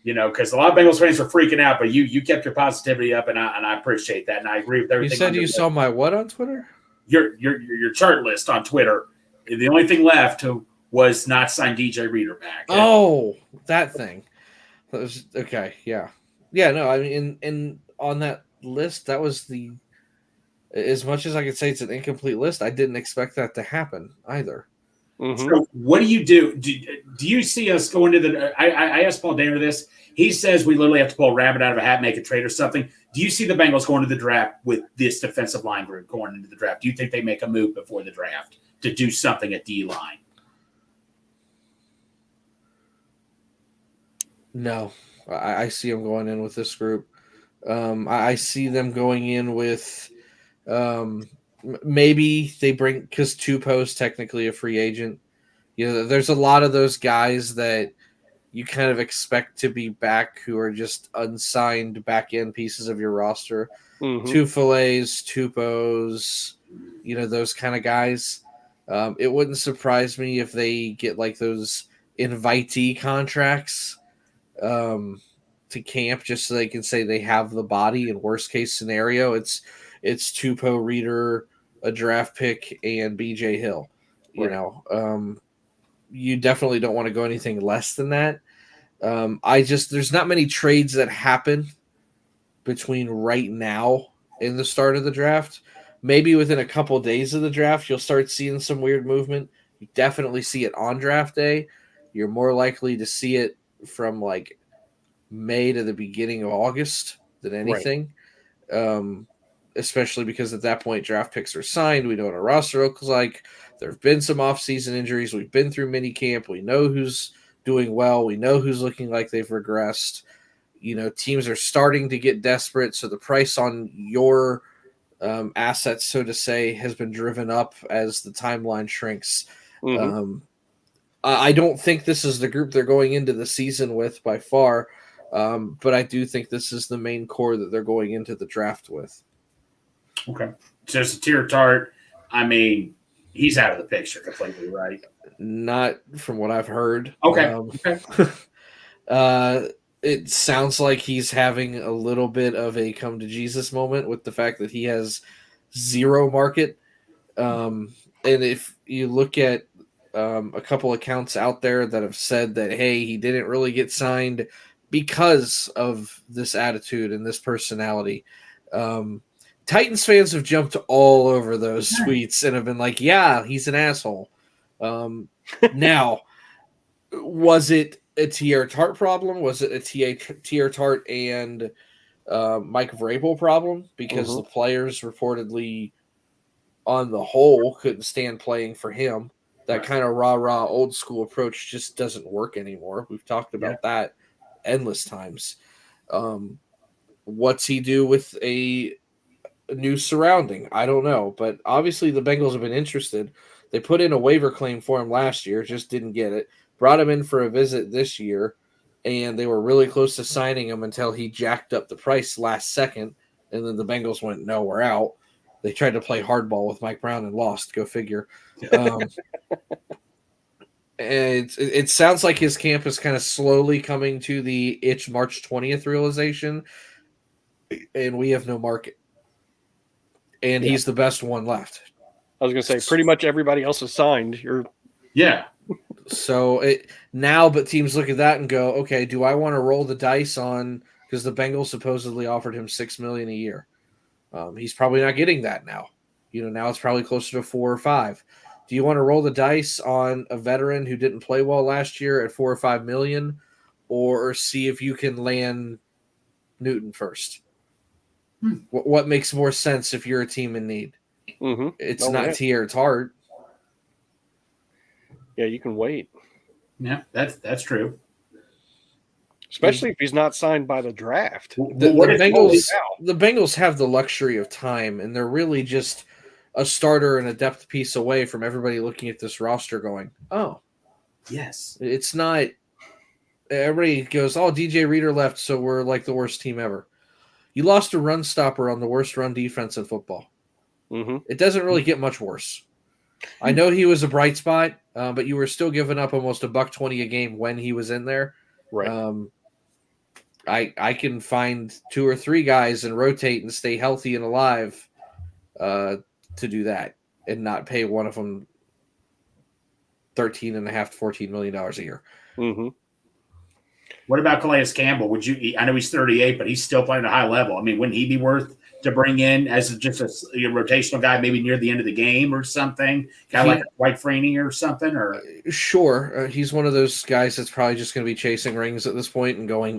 because a lot of Bengals fans were freaking out, but you kept your positivity up, and I appreciate that. And I agree with everything. You said you saw my what on Twitter? Your chart list on Twitter. The only thing left was not sign DJ Reader back. Oh, that thing. That was okay. Yeah. No, I mean, and on that list, that was as much as I could say it's an incomplete list, I didn't expect that to happen either. Mm-hmm. So what do you do? Do you see us going to the? I asked Paul Dana this. He says we literally have to pull a rabbit out of a hat, make a trade or something. Do you see the Bengals going to the draft with this defensive line group going into the draft? Do you think they make a move before the draft to do something at D line? No, I see them going in with this group. I see them going in with maybe they bring, because Tupou's technically a free agent. There's a lot of those guys that you kind of expect to be back who are just unsigned back end pieces of your roster. Mm-hmm. Tupous, those kind of guys. It wouldn't surprise me if they get like those invitee contracts to camp just so they can say they have the body. In worst case scenario, it's Tupou, Reader, a draft pick, and BJ Hill. You definitely don't want to go anything less than that. There's not many trades that happen between right now and the start of the draft. Maybe within a couple of days of the draft, you'll start seeing some weird movement. You definitely see it on draft day. You're more likely to see it from like May to the beginning of August than anything. Right. Especially because at that point draft picks are signed. We know what our roster looks like. There have been some off-season injuries. We've been through mini camp. We know who's doing well. We know who's looking like they've regressed. Teams are starting to get desperate. So the price on your assets, so to say, has been driven up as the timeline shrinks. Mm-hmm. I don't think this is the group they're going into the season with by far. But I do think this is the main core that they're going into the draft with. Okay. Just a tier tart. I mean, he's out of the picture completely, right? Not from what I've heard. Okay. It sounds like he's having a little bit of a come to Jesus moment with the fact that he has zero market. And if you look at a couple accounts out there that have said that, hey, he didn't really get signed because of this attitude and this personality. Titans fans have jumped all over those tweets and have been like, yeah, he's an asshole. Now, was it a TR Tart problem? Was it a TR Tart and Mike Vrabel problem because Mhm. the players reportedly, on the whole, couldn't stand playing for him. That kind of rah-rah old school approach just doesn't work anymore. We've talked about that endless times. What's he do with a new surrounding? I don't know, but obviously the Bengals have been interested. They put in a waiver claim for him last year, just didn't get it. Brought him in for a visit this year, and they were really close to signing him until he jacked up the price last second, and then the Bengals went, no, we're out. They tried to play hardball with Mike Brown and lost. Go figure. And it sounds like his camp is kind of slowly coming to the it's March 20th realization, and we have no market. And he's the best one left. I was going to say, pretty much everybody else is signed. So now, but teams look at that and go, okay, do I want to roll the dice on, because the Bengals supposedly offered him $6 million a year. He's probably not getting that now. Now it's probably closer to 4 or 5. Do you want to roll the dice on a veteran who didn't play well last year at 4 or 5 million, or see if you can land Newton first? What makes more sense if you're a team in need? Mm-hmm. It's not Tier, it's hard. Yeah, you can wait. Yeah, that's true. Especially if he's not signed by the draft. The Bengals have the luxury of time, and they're really just a starter and a depth piece away from everybody looking at this roster going, oh, yes. It's not – everybody goes, oh, DJ Reader left, so we're like the worst team ever. You lost a run stopper on the worst run defense in football. Mm-hmm. It doesn't really get much worse. I know he was a bright spot, but you were still giving up almost $120 a game when he was in there. Right. I can find 2 or 3 guys and rotate and stay healthy and alive to do that and not pay one of them $13.5 to $14 million a year. Mm-hmm. What about Calais Campbell? I know he's 38, but he's still playing at a high level. I mean, wouldn't he be worth to bring in as just a rotational guy, maybe near the end of the game or something, kind of like White Freeney or something? Or sure, he's one of those guys that's probably just going to be chasing rings at this point and going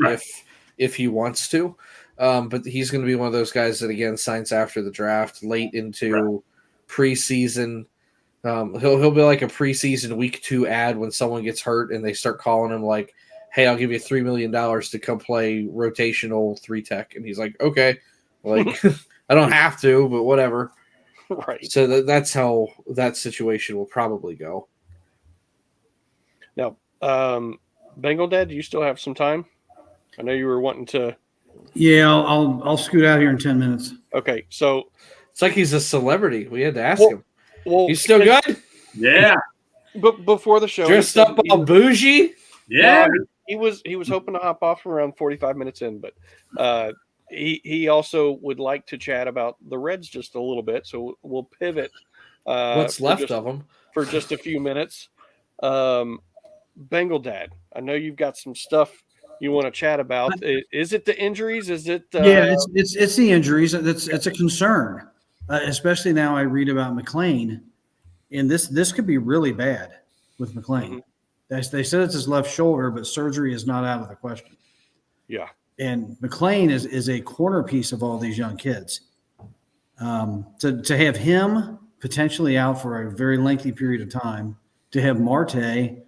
if he wants to. But he's going to be one of those guys that again signs after the draft, late into preseason. He'll be like a preseason week 2 ad when someone gets hurt and they start calling him like, hey, I'll give you $3 million to come play rotational 3 tech. And he's like, okay, like I don't have to, but whatever. Right. So that's how that situation will probably go. Now, Bengal Dad, do you still have some time? I know you were wanting to. Yeah, I'll scoot out here in 10 minutes. Okay, so it's like he's a celebrity. We had to ask him. Well, he's still good? Yeah. But before the show, dressed up all bougie? Yeah. He was hoping to hop off around 45 minutes in, but he also would like to chat about the Reds just a little bit. So we'll pivot. What's left of them for just a few minutes. Bengal Dad, I know you've got some stuff you want to chat about. Is it the injuries? Is it? Yeah, it's the injuries. It's a concern, especially now I read about McLean, and this could be really bad with McLean. Mm-hmm. They said it's his left shoulder, but surgery is not out of the question. Yeah. And McLean is a corner piece of all these young kids. To have him potentially out for a very lengthy period of time, to have Marte,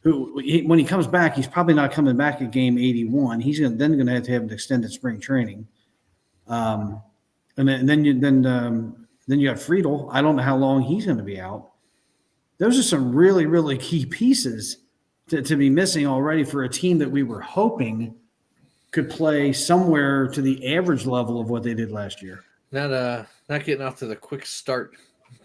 who when he comes back, he's probably not coming back at game 81. He's then going to have an extended spring training. And then you have Friedel. I don't know how long he's going to be out. Those are some really, really key pieces to be missing already for a team that we were hoping could play somewhere to the average level of what they did last year. Not getting off to the quick start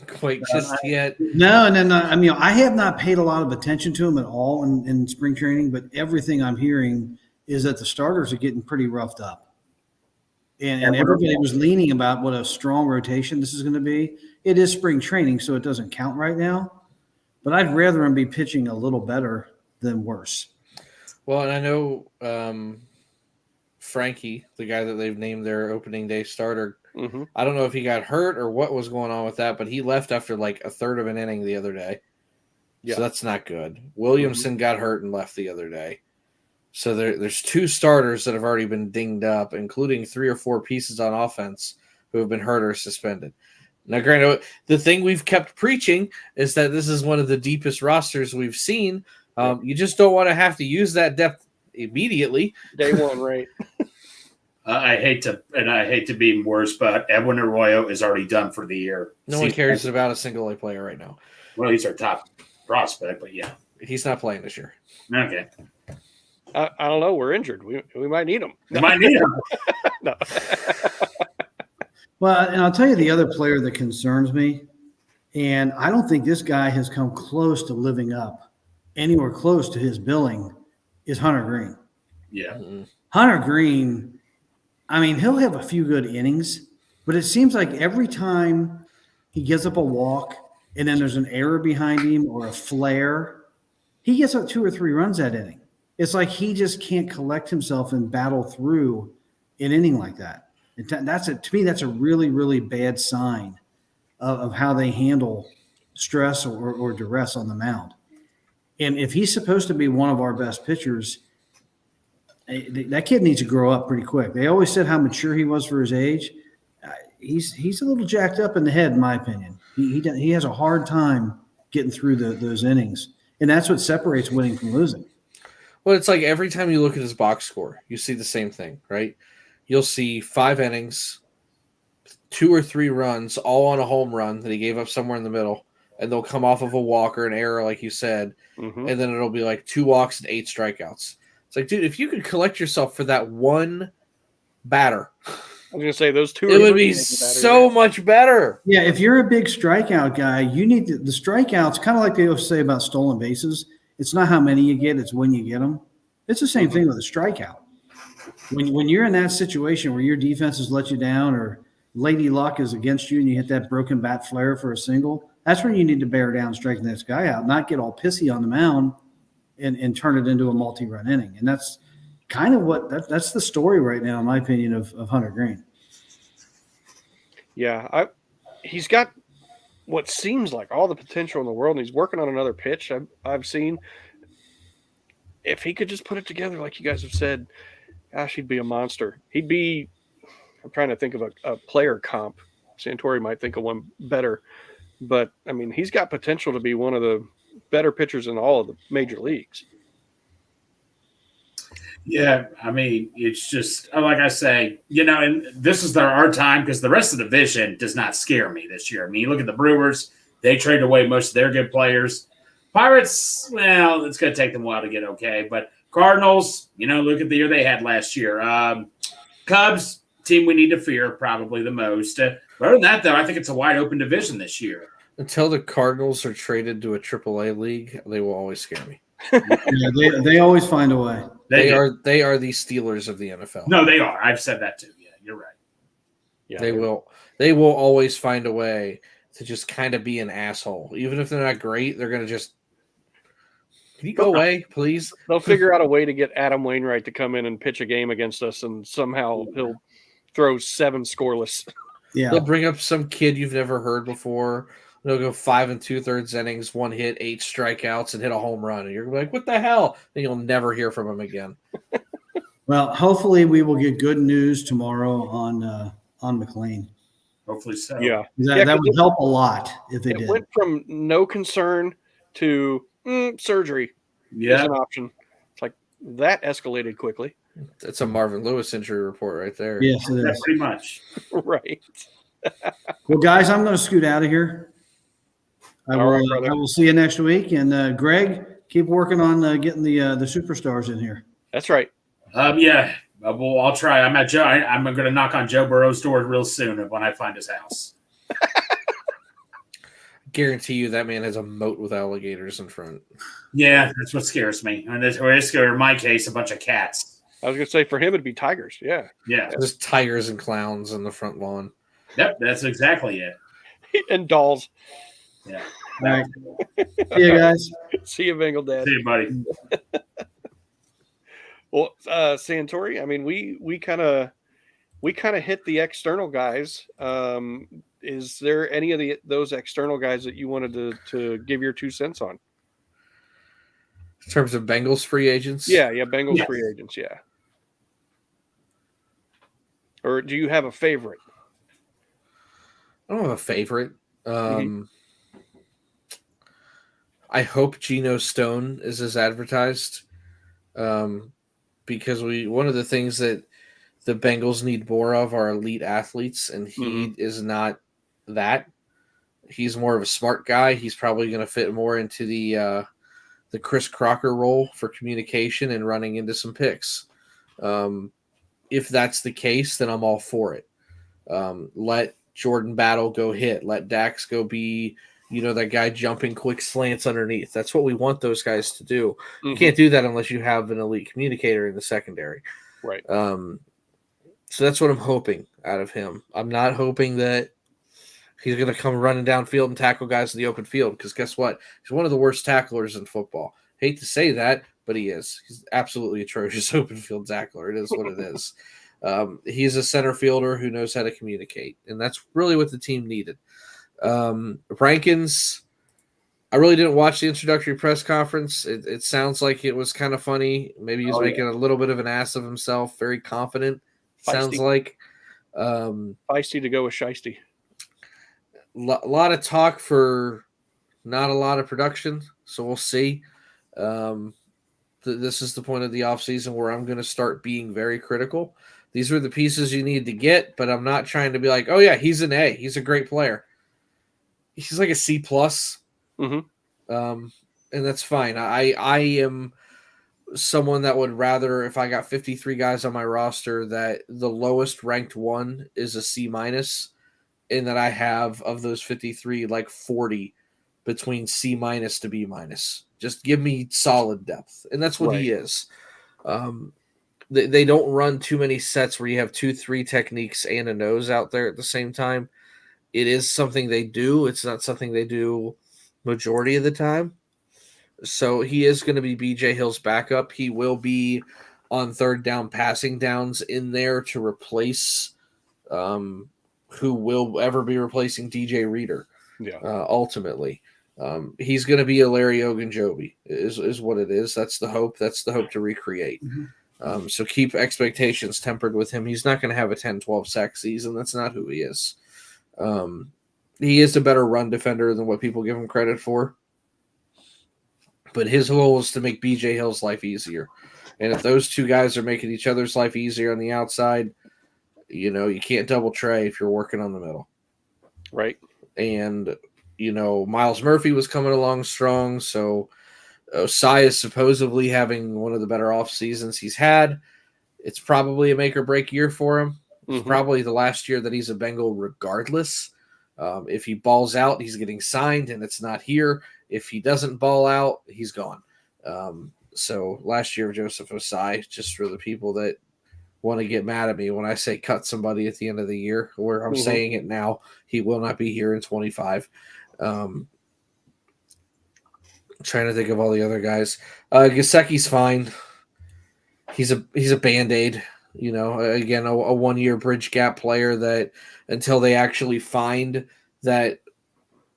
quite just yet. No. I mean, I have not paid a lot of attention to them at all in spring training, but everything I'm hearing is that the starters are getting pretty roughed up. And everybody was leaning about what a strong rotation this is going to be. It is spring training, so it doesn't count right now. But I'd rather him be pitching a little better than worse. Well, and I know Frankie, the guy that they've named their opening day starter, I don't know if he got hurt or what was going on with that, but he left after like a third of an inning the other day. Yeah. So that's not good. Williamson got hurt and left the other day. So there's 2 starters that have already been dinged up, including 3 or 4 pieces on offense who have been hurt or suspended. Now, granted, the thing we've kept preaching is that this is one of the deepest rosters we've seen. You just don't want to have to use that depth immediately. Day one, right? I hate to be worse, but Edwin Arroyo is already done for the year. No one cares about a single A player right now. Well, he's our top prospect, but yeah. He's not playing this year. Okay. I don't know. We're injured. We might need him. We might need him. No. Well, and I'll tell you the other player that concerns me, and I don't think this guy has come close to living up anywhere close to his billing, is Hunter Green. Yeah. Mm-hmm. Hunter Green, I mean, he'll have a few good innings, but it seems like every time he gives up a walk and then there's an error behind him or a flare, he gets up 2 or 3 runs that inning. It's like he just can't collect himself and battle through an inning like that. To me, that's a really, really bad sign of how they handle stress or duress on the mound. And if he's supposed to be one of our best pitchers, that kid needs to grow up pretty quick. They always said how mature he was for his age. He's a little jacked up in the head, in my opinion. He has a hard time getting through those innings, and that's what separates winning from losing. Well, it's like every time you look at his box score, you see the same thing, right? You'll see 5 innings, 2 or 3 runs, all on a home run that he gave up somewhere in the middle, and they'll come off of a walk or an error, like you said, and then it'll be like 2 walks and 8 strikeouts. It's like, dude, if you could collect yourself for that one batter, I was going to say those 2. it would be so much better. Yeah, if you're a big strikeout guy, you need the strikeouts, kind of like they always say about stolen bases. It's not how many you get, it's when you get them. It's the same thing with a strikeout. When you're in that situation where your defense has let you down or lady luck is against you and you hit that broken bat flare for a single, that's when you need to bear down, strike the next guy out, not get all pissy on the mound and turn it into a multi-run inning. And that's kind of that's the story right now, in my opinion, of Hunter Green. Yeah, he's got what seems like all the potential in the world, and he's working on another pitch I've seen. If he could just put it together, like you guys have said, gosh, he'd be a monster. He'd be – I'm trying to think of a player comp. Santori might think of one better. But, I mean, he's got potential to be one of the better pitchers in all of the major leagues. Yeah, I mean, it's just like I say, and this is our time because the rest of the division does not scare me this year. I mean, you look at the Brewers, they traded away most of their good players. Pirates, well, it's going to take them a while to get okay. But Cardinals, look at the year they had last year. Cubs, team we need to fear probably the most. Other than that, though, I think it's a wide open division this year. Until the Cardinals are traded to a AAA league, they will always scare me. Yeah, they always find a way. They are the Steelers of the NFL. No, they are. I've said that too. Yeah, you're right. Yeah, They will always find a way to just kind of be an asshole. Even if they're not great, they're going to just, can you go away, please? They'll figure out a way to get Adam Wainwright to come in and pitch a game against us, and somehow he'll throw 7 scoreless. Yeah. They'll bring up some kid you've never heard before. They'll go 5 2/3 innings, 1 hit, 8 strikeouts, and hit a home run. And you're going to be like, what the hell? And you'll never hear from him again. Well, hopefully we will get good news tomorrow on McLean. Hopefully so. Yeah. That would help a lot if they It did. went from no concern to surgery. Yeah. Is an option. It's like that escalated quickly. That's a Marvin Lewis injury report right there. Yes, it Yeah, is. pretty much. Right. Well, guys, I'm going to scoot out of here. I All right, brother. will see you next week. And Greg, keep working on getting the superstars in here. That's right. Yeah. Well, I'll try. I'm at Joe. I'm going to knock on Joe Burrow's door real soon when I find his house. Guarantee you that man has a moat with alligators in front. Yeah, that's what scares me. And in my case, a bunch of cats. I was going to say for him it'd be tigers. Yeah. Yeah. There's tigers and clowns on the front lawn. Yep, that's exactly it. And dolls. Yeah. All right. See you guys. See you, Bengal Dad. See you, buddy. Well, Santori, I mean, we kind of hit the external guys. Is there any of those external guys that you wanted to give your 2 cents on? In terms of Bengals free agents? Yeah, Bengals Yes. free agents, yeah. Or do you have a favorite? I don't have a favorite. I hope Geno Stone is as advertised, because one of the things that the Bengals need more of are elite athletes, and he is not that. He's more of a smart guy. He's probably going to fit more into the Chris Crocker role for communication and running into some picks. If that's the case, then I'm all for it. Let Jordan Battle go hit. Let Dax go be, that guy jumping quick slants underneath. That's what we want those guys to do. You can't do that unless you have an elite communicator in the secondary. Right. So that's what I'm hoping out of him. I'm not hoping that he's going to come running downfield and tackle guys in the open field, because guess what? He's one of the worst tacklers in football. Hate to say that, but he is. He's absolutely atrocious open field tackler. It is what it is. He's a center fielder who knows how to communicate, and that's really what the team needed. Rankins, I really didn't watch the introductory press conference. It sounds like it was kind of funny. Maybe he's making a little bit of an ass of himself, very confident. Feisty. Sounds like. Feisty to go with Shiesty. A lot of talk for not a lot of production, so we'll see. This is the point of the offseason where I'm going to start being very critical. These are the pieces you need to get, but I'm not trying to be like, oh, yeah, he's an A. He's a great player. He's like a C+. And that's fine. I am someone that would rather, if I got 53 guys on my roster, that the lowest ranked one is a C-, and that I have, of those 53, like 40 between C- to B-. Just give me solid depth. And that's what he is. They don't run too many sets where you have 2-3 techniques and a nose out there at the same time. It is something they do. It's not something they do majority of the time. So he is going to be BJ Hill's backup. He will be on third down passing downs in there to replace who will ever be replacing DJ Reader. Ultimately. He's going to be a Larry Ogunjobi is what it is. That's the hope. That's the hope to recreate. So keep expectations tempered with him. He's not going to have a 10-12 sack season. That's not who he is. He is a better run defender than what people give him credit for. But his goal is to make BJ Hill's life easier. And if those two guys are making each other's life easier on the outside, you can't double Trey if you're working on the middle. Right. And, Miles Murphy was coming along strong. So Osai is supposedly having one of the better off seasons he's had. It's probably a make or break year for him. It's probably the last year that he's a Bengal regardless. If he balls out, he's getting signed and it's not here. If he doesn't ball out, he's gone. So last year, Joseph Osai, just for the people that want to get mad at me when I say cut somebody at the end of the year, where I'm saying it now, he will not be here in 25. Trying to think of all the other guys. Gesicki's fine. He's a Band-Aid. Again, a 1-year bridge gap player that until they actually find that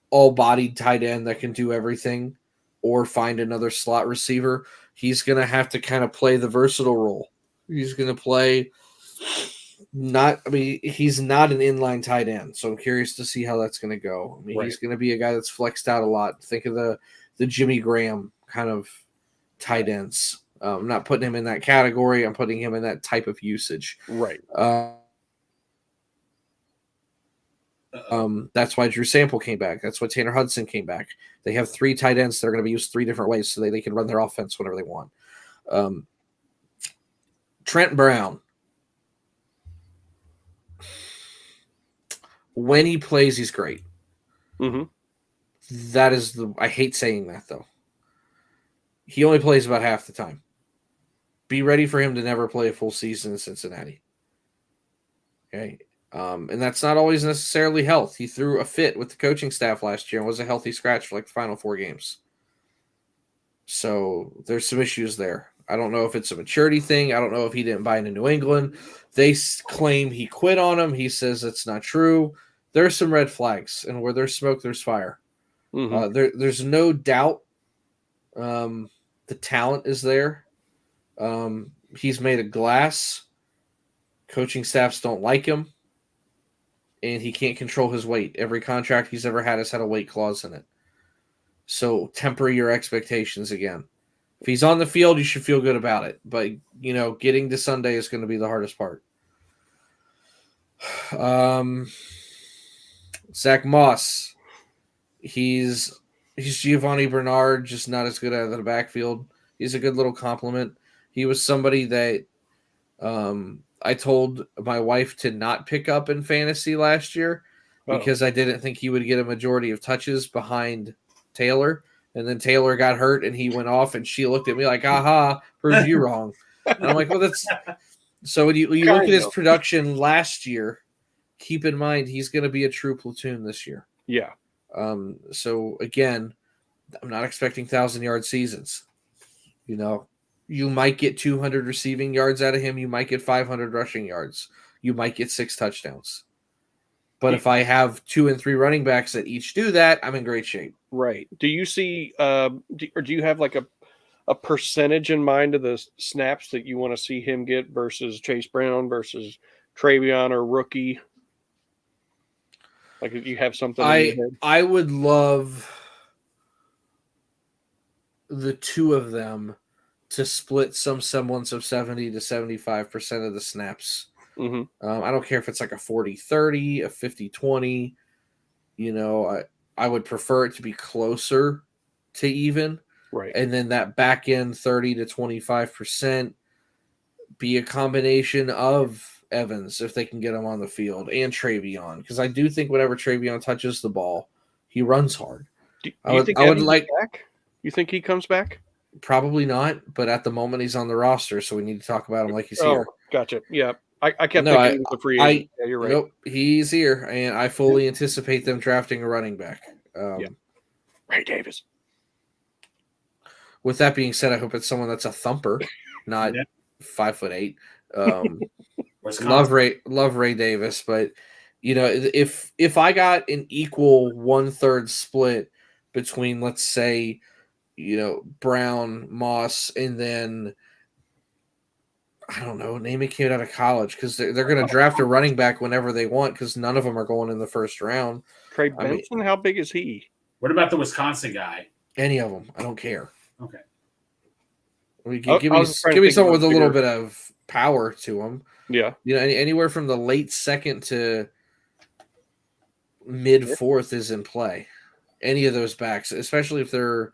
all-bodied tight end that can do everything or find another slot receiver, he's going to have to kind of play the versatile role. He's going to play he's not an inline tight end, so I'm curious to see how that's going to go. He's going to be a guy that's flexed out a lot. Think of the Jimmy Graham kind of tight ends. I'm not putting him in that category. I'm putting him in that type of usage. Right. That's why Drew Sample came back. That's why Tanner Hudson came back. They have 3 tight ends that are going to be used 3 different ways so they can run their offense whenever they want. Trent Brown. When he plays, he's great. That is I hate saying that, though. He only plays about half the time. Be ready for him to never play a full season in Cincinnati. Okay. And that's not always necessarily health. He threw a fit with the coaching staff last year and was a healthy scratch for like the final 4 games. So there's some issues there. I don't know if it's a maturity thing. I don't know if he didn't buy into New England. They claim he quit on him. He says it's not true. There's some red flags, and where there's smoke, there's fire. There's no doubt that The talent is there. He's made of glass. Coaching staffs don't like him. And he can't control his weight. Every contract he's ever had has had a weight clause in it. So temper your expectations again. If he's on the field, you should feel good about it. But, getting to Sunday is going to be the hardest part. Zach Moss. He's Giovanni Bernard, just not as good out of the backfield. He's a good little compliment. He was somebody that I told my wife to not pick up in fantasy last year because I didn't think he would get a majority of touches behind Taylor. And then Taylor got hurt and he went off, and she looked at me like, aha, proved you wrong. And I'm like, well, that's – so when you look at his production last year, keep in mind he's going to be a true platoon this year. Yeah. So, again, I'm not expecting 1,000-yard seasons. You might get 200 receiving yards out of him. You might get 500 rushing yards. You might get 6 touchdowns. But if I have 2 and 3 running backs that each do that, I'm in great shape. Right. Do you see or do you have like a percentage in mind of the snaps that you want to see him get versus Chase Brown versus Travion or rookie? Like if you have something in your head? I would love the two of them to split some semblance of 70 to 75% of the snaps. Mm-hmm. I don't care if it's like a 40-30, a 50-20. I would prefer it to be closer to even. Right. And then that back end 30 to 25% be a combination of Evans if they can get him on the field and Travion. Because I do think whenever Travion touches the ball, he runs hard. Do you think Evans is back? You think he comes back? Probably not, but at the moment he's on the roster, so we need to talk about him like he's here. Gotcha. Yeah. I kept thinking he was a free agent. Yeah, you're right. Nope, he's here, and I fully anticipate them drafting a running back. Ray Davis. With that being said, I hope it's someone that's a thumper, not 5'8". Love Ray Davis, but if I got an equal 1/3 split between, let's say, Brown, Moss, and then I don't know, name a kid out of college, because they're going to draft a running back whenever they want, because none of them are going in the first round. Trey Benson, how big is he? What about the Wisconsin guy? Any of them, I don't care. Okay. Give me someone with a little bit of power to him. Yeah. Anywhere from the late second to mid fourth is in play. Any of those backs, especially if they're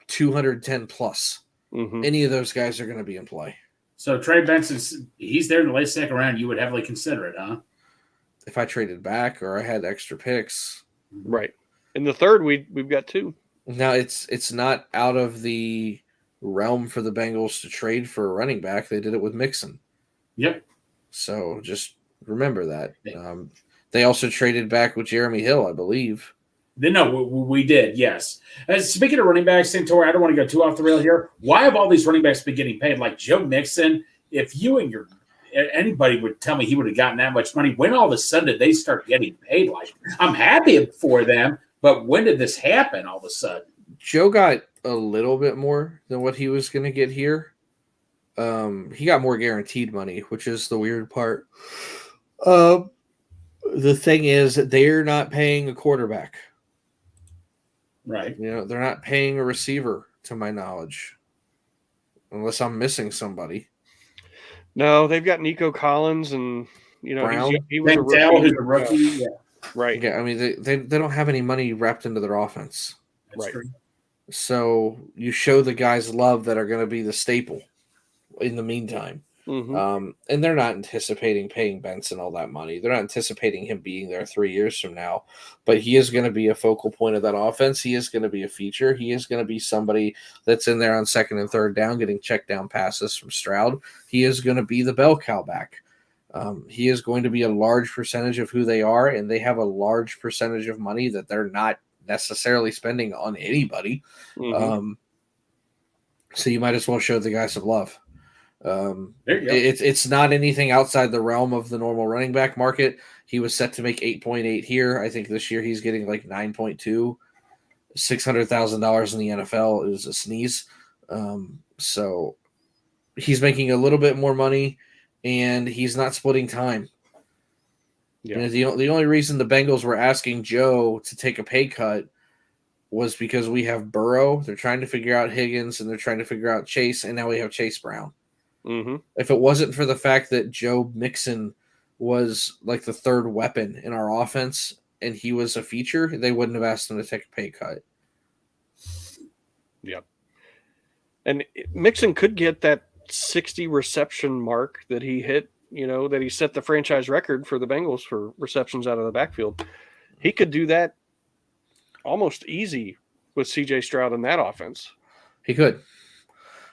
210 plus. Mm-hmm. Any of those guys are going to be in play. So Trey Benson, he's there in the late second round. You would heavily consider it, huh? If I traded back or I had extra picks. Right. In the third, we've got 2. Now, it's not out of the realm for the Bengals to trade for a running back. They did it with Mixon. Yep. So just remember that. They also traded back with Jeremy Hill, I believe. No, we did, yes. Speaking of running backs, Santori, I don't want to go too off the rail here. Why have all these running backs been getting paid? Like Joe Mixon, if you and anybody would tell me he would have gotten that much money, when all of a sudden did they start getting paid? Like, I'm happy for them, but when did this happen all of a sudden? Joe got a little bit more than what he was going to get here. He got more guaranteed money, which is the weird part. The thing is, they're not paying a quarterback. Right. They're not paying a receiver, to my knowledge, unless I'm missing somebody. No, they've got Nico Collins and Brown. he was a rookie. Who's a rookie. Yeah. Right. Yeah, I mean they don't have any money wrapped into their offense. That's right. true. So you show the guys love that are going to be the staple in the meantime. Mm-hmm. And they're not anticipating paying Benson all that money. They're not anticipating him being there 3 years from now. But he is going to be a focal point of that offense. He is going to be a feature. He is going to be somebody that's in there on second and third down, getting check down passes from Stroud. He is going to be the bell cow back. He is going to be a large percentage of who they are, and they have a large percentage of money that they're not necessarily spending on anybody. Mm-hmm. So you might as well show the guy some love. There you go. It's not anything outside the realm of the normal running back market. He was set to make 8.8 here. I think this year he's getting like 9.2. $600,000 in the NFL is a sneeze. So he's making a little bit more money, and he's not splitting time. Yeah. You know, the only reason the Bengals were asking Joe to take a pay cut was because we have Burrow. They're trying to figure out Higgins, and they're trying to figure out Chase, and now we have Chase Brown. Mm-hmm. If it wasn't for the fact that Joe Mixon was like the third weapon in our offense and he was a feature, they wouldn't have asked him to take a pay cut. Yep. And Mixon could get that 60 reception mark that he hit, that he set the franchise record for the Bengals for receptions out of the backfield. He could do that almost easy with CJ Stroud in that offense. He could,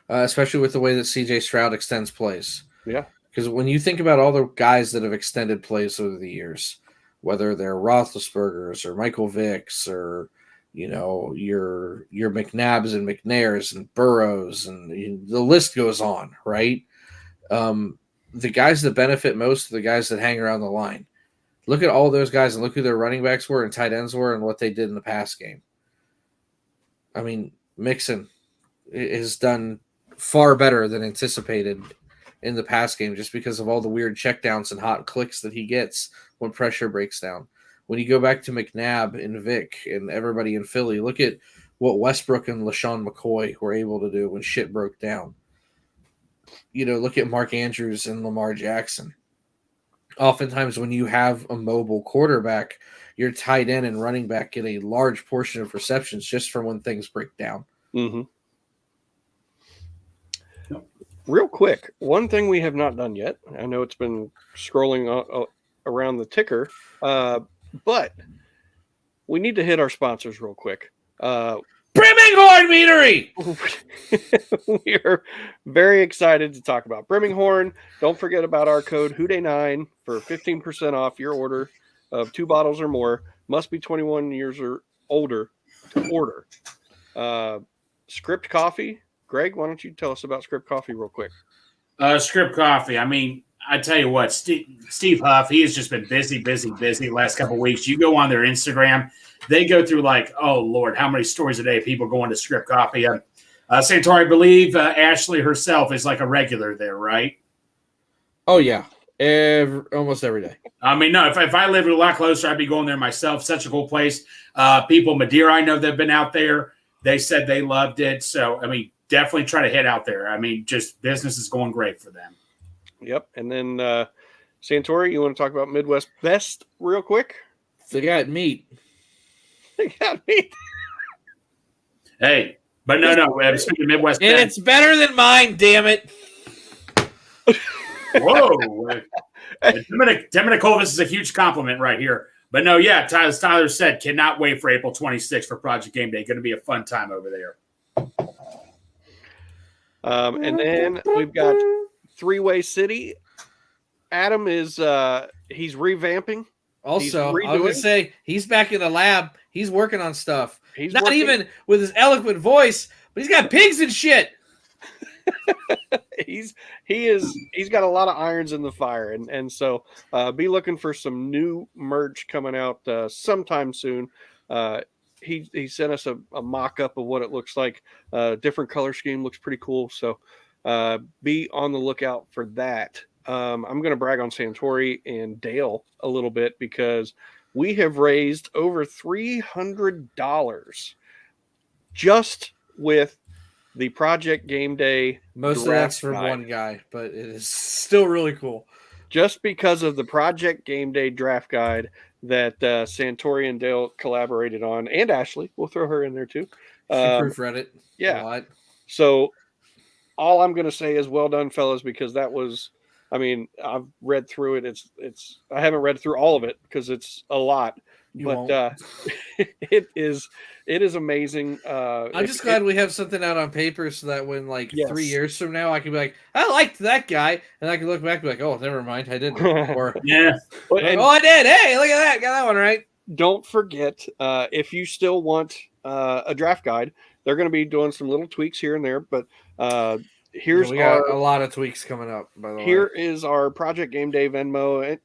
especially with the way that CJ Stroud extends plays. Yeah. Because when you think about all the guys that have extended plays over the years, whether they're Roethlisbergers or Michael Vicks or your McNabbs and McNairs and Burrows and the list goes on, right? The guys that benefit most are the guys that hang around the line. Look at all those guys and look who their running backs were and tight ends were and what they did in the pass game. I mean, Mixon has done far better than anticipated in the pass game just because of all the weird checkdowns and hot clicks that he gets when pressure breaks down. When you go back to McNabb and Vic and everybody in Philly, look at what Westbrook and LaShawn McCoy were able to do when shit broke down. Look at Mark Andrews and Lamar Jackson. Oftentimes when you have a mobile quarterback, your tight end and running back get a large portion of receptions just from when things break down. Mm-hmm. Real quick, one thing we have not done yet, I know it's been scrolling around the ticker, but we need to hit our sponsors real quick. Brimminghorn Meadery! We are very excited to talk about Brimminghorn. Don't forget about our code HOODAY9 for 15% off your order of 2 bottles or more. Must be 21 years or older to order. Script Coffee. Greg, why don't you tell us about Script Coffee real quick? Script Coffee. I mean, I tell you what, Steve Huff, he has just been busy the last couple of weeks. You go on their Instagram, they go through like, oh, Lord, how many stories a day of people going to Script Coffee. Santori, I believe Ashley herself is like a regular there, right? Oh, yeah. Almost every day. I mean, no, if I lived a lot closer, I'd be going there myself. Such a cool place. People, Madeira, I know they've been out there. They said they loved it. So, I mean, definitely try to head out there. I mean, just business is going great for them. Yep. And then Santori, you want to talk about Midwest Best real quick? They got meat. They got meat. Hey, but no. Speaking of Midwest And Best. it's better than mine, damn it. Whoa. Dominic is a huge compliment right here. But no, yeah, as Tyler said, cannot wait for April 26th for Project Game Day. Going to be a fun time over there. And then we've got Three-Way City. Adam is he's revamping. Also, I was going to say, he's back in the lab. He's working on stuff. He's not working. Even with his eloquent voice, but he's got pigs and shit. He's got a lot of irons in the fire, and so be looking for some new merch coming out sometime soon. He sent us a mock-up of what it looks like. Different color scheme, looks pretty cool. So be on the lookout for that. I'm going to brag on Santori and Dale a little bit because we have raised over $300 just with the Project Game Day. Most of that's from one guy, but it is still really cool. Just because of the Project Game Day draft guide that Santori and Dale collaborated on, and Ashley, we'll throw her in there too. She proofread it. Yeah. A lot. So all I'm going to say is well done, fellas, because that was, I mean, I've read through it. It's I haven't read through all of it because it's a lot, but it is amazing. I'm just glad we have something out on paper so that when 3 years from now I can be like, I liked that guy, and I can look back and be like, oh, never mind, I didn't. Or yeah, I did. Hey, look at that, got that one right. Don't forget, if you still want a draft guide, they're going to be doing some little tweaks here and there, but here's we got a lot of tweaks coming up. By the way, here is our Project Game Day Venmo. And,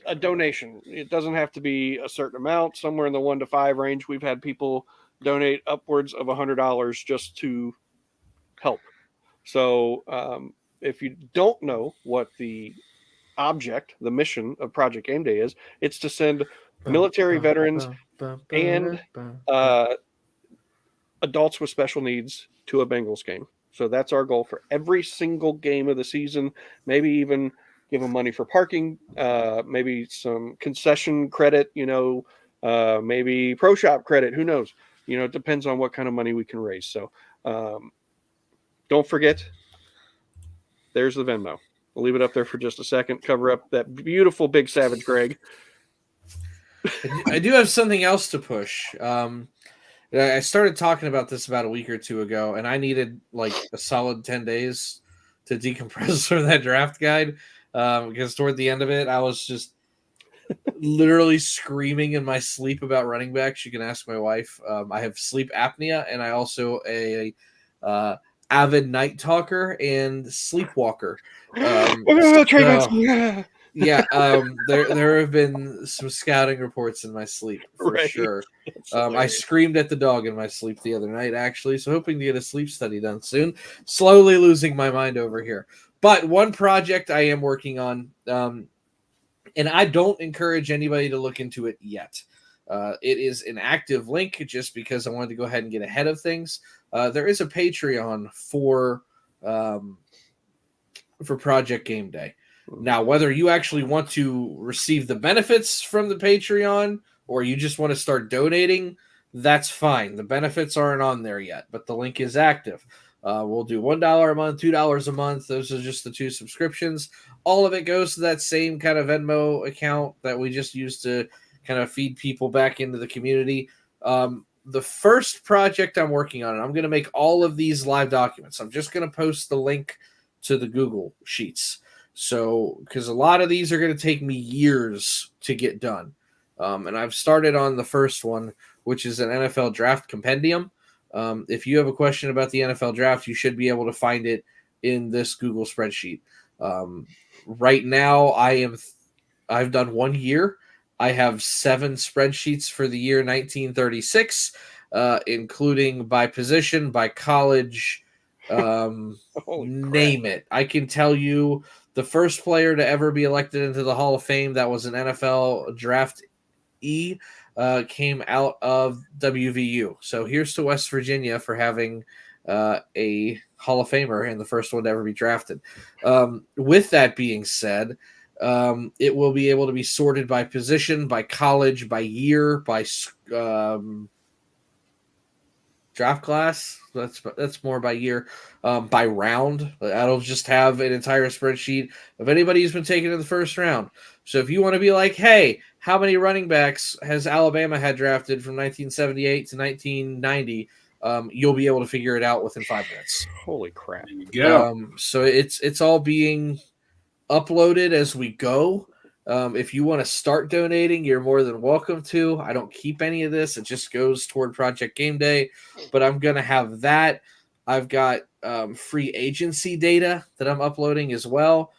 a donation. It doesn't have to be a certain amount. Somewhere in the 1 to 5 range. We've had people donate upwards of $100 just to help. So if you don't know what the object, the mission of Project Game Day is, it's to send military veterans and adults with special needs to a Bengals game. So that's our goal for every single game of the season. Maybe even give them money for parking, maybe some concession credit, maybe pro shop credit. Who knows? It depends on what kind of money we can raise. So don't forget, there's the Venmo. We'll leave it up there for just a second. Cover up that beautiful big Savage Greg. I do have something else to push. I started talking about this about a week or two ago, and I needed like a solid 10 days to decompress from that draft guide because toward the end of it, I was just literally screaming in my sleep about running backs. You can ask my wife. I have sleep apnea, and I also a avid night talker and sleepwalker. Yeah, there have been some scouting reports in my sleep for sure. I screamed at the dog in my sleep the other night, actually. So hoping to get a sleep study done soon. Slowly losing my mind over here. But one project I am working on, and I don't encourage anybody to look into it yet. It is an active link just because I wanted to go ahead and get ahead of things. There is a Patreon for Project Game Day. Now, whether you actually want to receive the benefits from the Patreon or you just want to start donating, that's fine. The benefits aren't on there yet, but the link is active. We'll do $1 a month, $2 a month. Those are just the 2 subscriptions. All of it goes to that same kind of Venmo account that we just used to kind of feed people back into the community. The first project I'm working on, and I'm going to make all of these live documents. I'm just going to post the link to the Google Sheets. So, because a lot of these are going to take me years to get done. And I've started on the first one, which is an NFL draft compendium. If you have a question about the NFL draft, you should be able to find it in this Google spreadsheet. Right now, I've done 1 year. I have 7 spreadsheets for the year 1936, including by position, by college, name it. I can tell you the first player to ever be elected into the Hall of Fame that was an NFL draft came out of WVU. So here's to West Virginia for having a Hall of Famer and the first one to ever be drafted. With that being said, it will be able to be sorted by position, by college, by year, by draft class. That's more by year, by round. That'll just have an entire spreadsheet of anybody who's been taken in the first round. So if you want to be like, hey, how many running backs has Alabama had drafted from 1978 to 1990? You'll be able to figure it out within 5 minutes. Holy crap! There you go. So it's all being uploaded as we go. If you want to start donating, you're more than welcome to. I don't keep any of this. It just goes toward Project Game Day, but I'm going to have that. I've got free agency data that I'm uploading as well.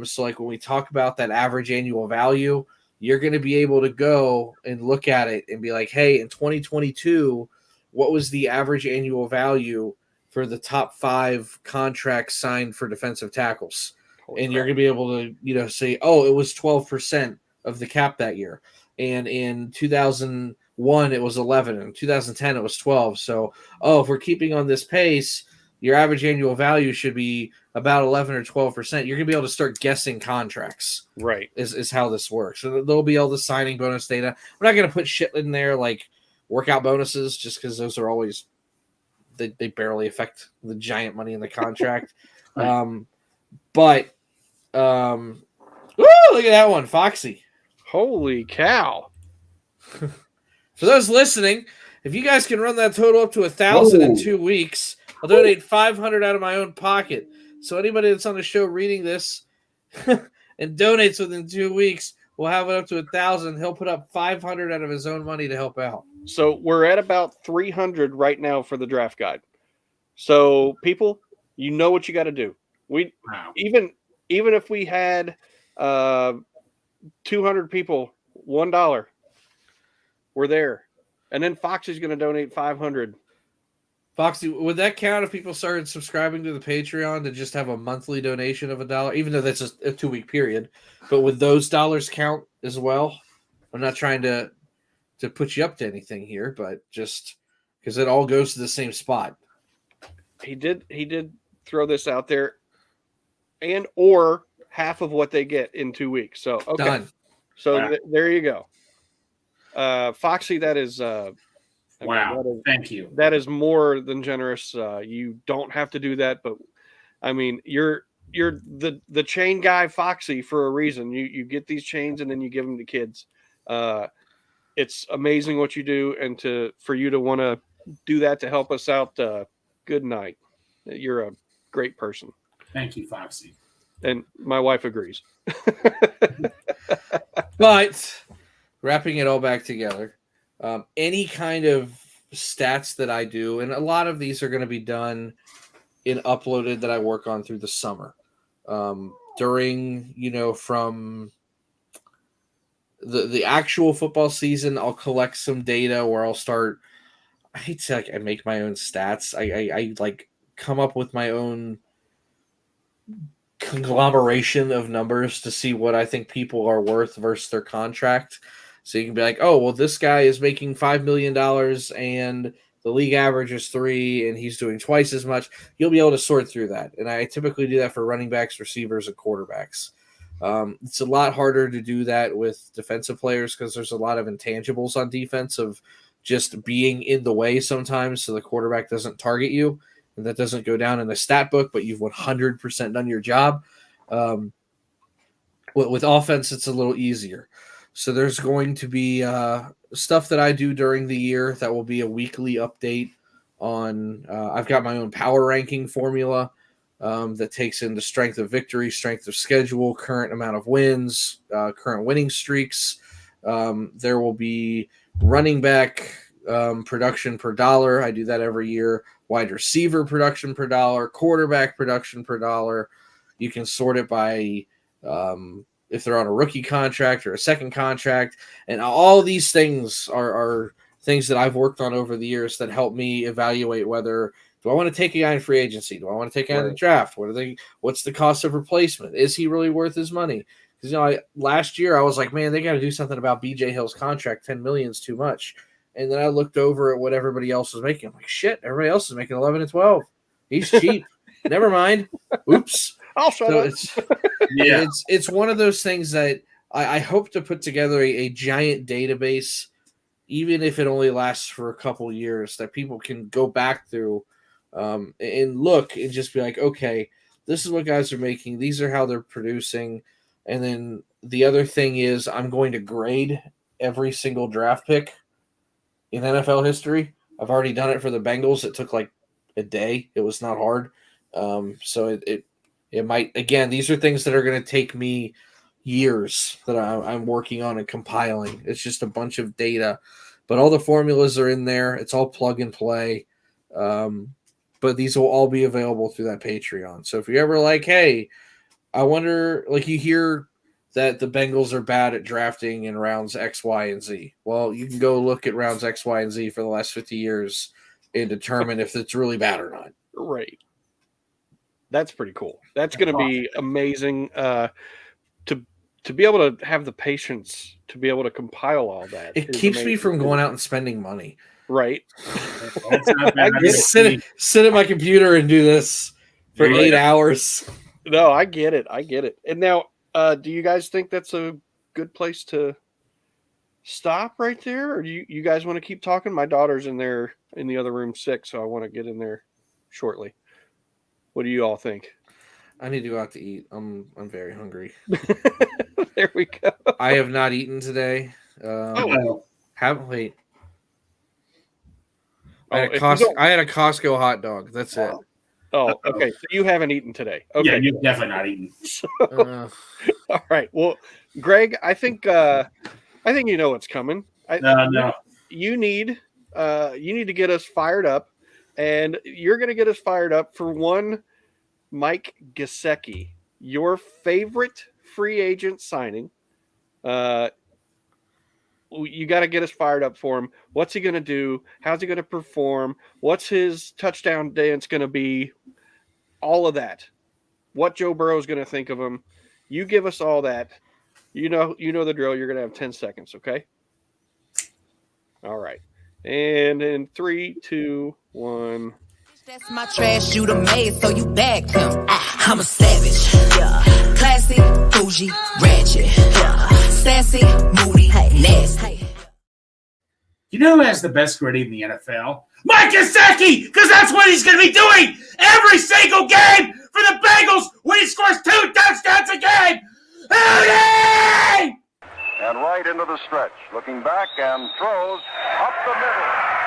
So like when we talk about that average annual value, you're going to be able to go and look at it and be like, hey, in 2022, what was the average annual value for the top 5 contracts signed for defensive tackles? And you're going to be able to, say, oh, it was 12% of the cap that year. And in 2001, it was 11. In 2010, it was 12. So, if we're keeping on this pace, your average annual value should be about 11 or 12%. You're going to be able to start guessing contracts. Right. Is how this works. So there'll be all the signing bonus data. We're not going to put shit in there like workout bonuses just because those are always, they barely affect the giant money in the contract. But look at that one, Foxy. Holy cow. For those listening, if you guys can run that total up to 1,000 in 2 weeks, I'll donate 500 out of my own pocket. So anybody that's on the show reading this and donates within 2 weeks, we'll have it up to 1,000. He'll put up 500 out of his own money to help out. So we're at about 300 right now for the draft guide. So people, you know what you got to do. Even if we had 200 people, $1, we're there. And then Foxy's going to donate 500. Foxy, would that count if people started subscribing to the Patreon to just have a monthly donation of $1, even though that's a 2-week period? But would those dollars count as well? I'm not trying to put you up to anything here, but just because it all goes to the same spot. He did throw this out there, and or half of what they get in 2 weeks. So okay, Done. so Wow. there you go. Foxy, that is Wow. Thank you. That is more than generous. You don't have to do that, but I mean, you're the chain guy, Foxy, for a reason. You get these chains and then you give them to kids. It's amazing what you do, and for you to want to do that to help us out. Good night. You're a great person. Thank you, Foxy. And my wife agrees. But wrapping it all back together, any kind of stats that I do, and a lot of these are going to be done in uploaded that I work on through the summer. During, from the actual football season, I'll collect some data where I'll start. I hate to say, I make my own stats. I like come up with my own conglomeration of numbers to see what I think people are worth versus their contract. So you can be like, oh, well, this guy is making $5 million and the league average is 3 and he's doing twice as much. You'll be able to sort through that. And I typically do that for running backs, receivers, and quarterbacks. It's a lot harder to do that with defensive players because there's a lot of intangibles on defense of just being in the way sometimes so the quarterback doesn't target you. And that doesn't go down in the stat book, but you've 100% done your job. With offense, it's a little easier. So there's going to be stuff that I do during the year that will be a weekly update on. I've got my own power ranking formula that takes into strength of victory, strength of schedule, current amount of wins, current winning streaks. There will be running back production per dollar. I do that every year. Wide receiver production per dollar, quarterback production per dollar. You can sort it by if they're on a rookie contract or a second contract. And all these things are things that I've worked on over the years that help me evaluate whether do I want to take a guy in free agency? Do I want to take a guy in the draft? What's the cost of replacement? Is he really worth his money? Because last year I was like, man, they got to do something about BJ Hill's contract. $10 million is too much. And then I looked over at what everybody else was making. I'm like, shit, everybody else is making 11 and 12. He's cheap. Never mind. Oops. I'll shut up. It's one of those things that I hope to put together a giant database, even if it only lasts for a couple years, that people can go back through and look and just be like, okay, this is what guys are making. These are how they're producing. And then the other thing is I'm going to grade every single draft pick in NFL history. I've already done it for the Bengals. It took like a day. It was not hard. So it might, again, these are things that are going to take me years that I'm working on and compiling. It's just a bunch of data, but all the formulas are in there. It's all plug and play. But these will all be available through that Patreon. So if you're ever like, hey, I wonder, like you hear that the Bengals are bad at drafting in rounds X, Y, and Z. Well, you can go look at rounds X, Y, and Z for the last 50 years and determine if it's really bad or not. Right. That's pretty cool. That's going to be amazing to be able to have the patience to be able to compile all that. It keeps me from going out and spending money. Right. I sit at my computer and do this for 8 hours. No, I get it. And now, do you guys think that's a good place to stop right there? Or do you guys want to keep talking? My daughter's in there in the other room sick, so I want to get in there shortly. What do you all think? I need to go out to eat. I'm very hungry. There we go. I have not eaten today. Wait. I had a Costco hot dog. That's it. Oh, okay. So you haven't eaten today. Okay. Yeah, you've definitely not eaten. All right. Well, Greg, I think you know what's coming. No. You need to get us fired up, and you're going to get us fired up for one Mike Gesicki, your favorite free agent signing. you got to get us fired up for him. What's he going to do? How's he going to perform? What's his touchdown dance going to be? All of that. What Joe Burrow is going to think of him. You give us all that. You know the drill. You're going to have 10 seconds, okay? All right. And in 3, 2, 1. That's my trash you done made, so you bagged him. I'm a savage. Yeah. Classy, bougie, ratchet. Yeah. Sassy, moody, nasty. You know who has the best gritty in the NFL? Mike Gesicki, because that's what he's going to be doing every single game for the Bengals when he scores 2 touchdowns a game. Howdy! And right into the stretch. Looking back and throws up the middle.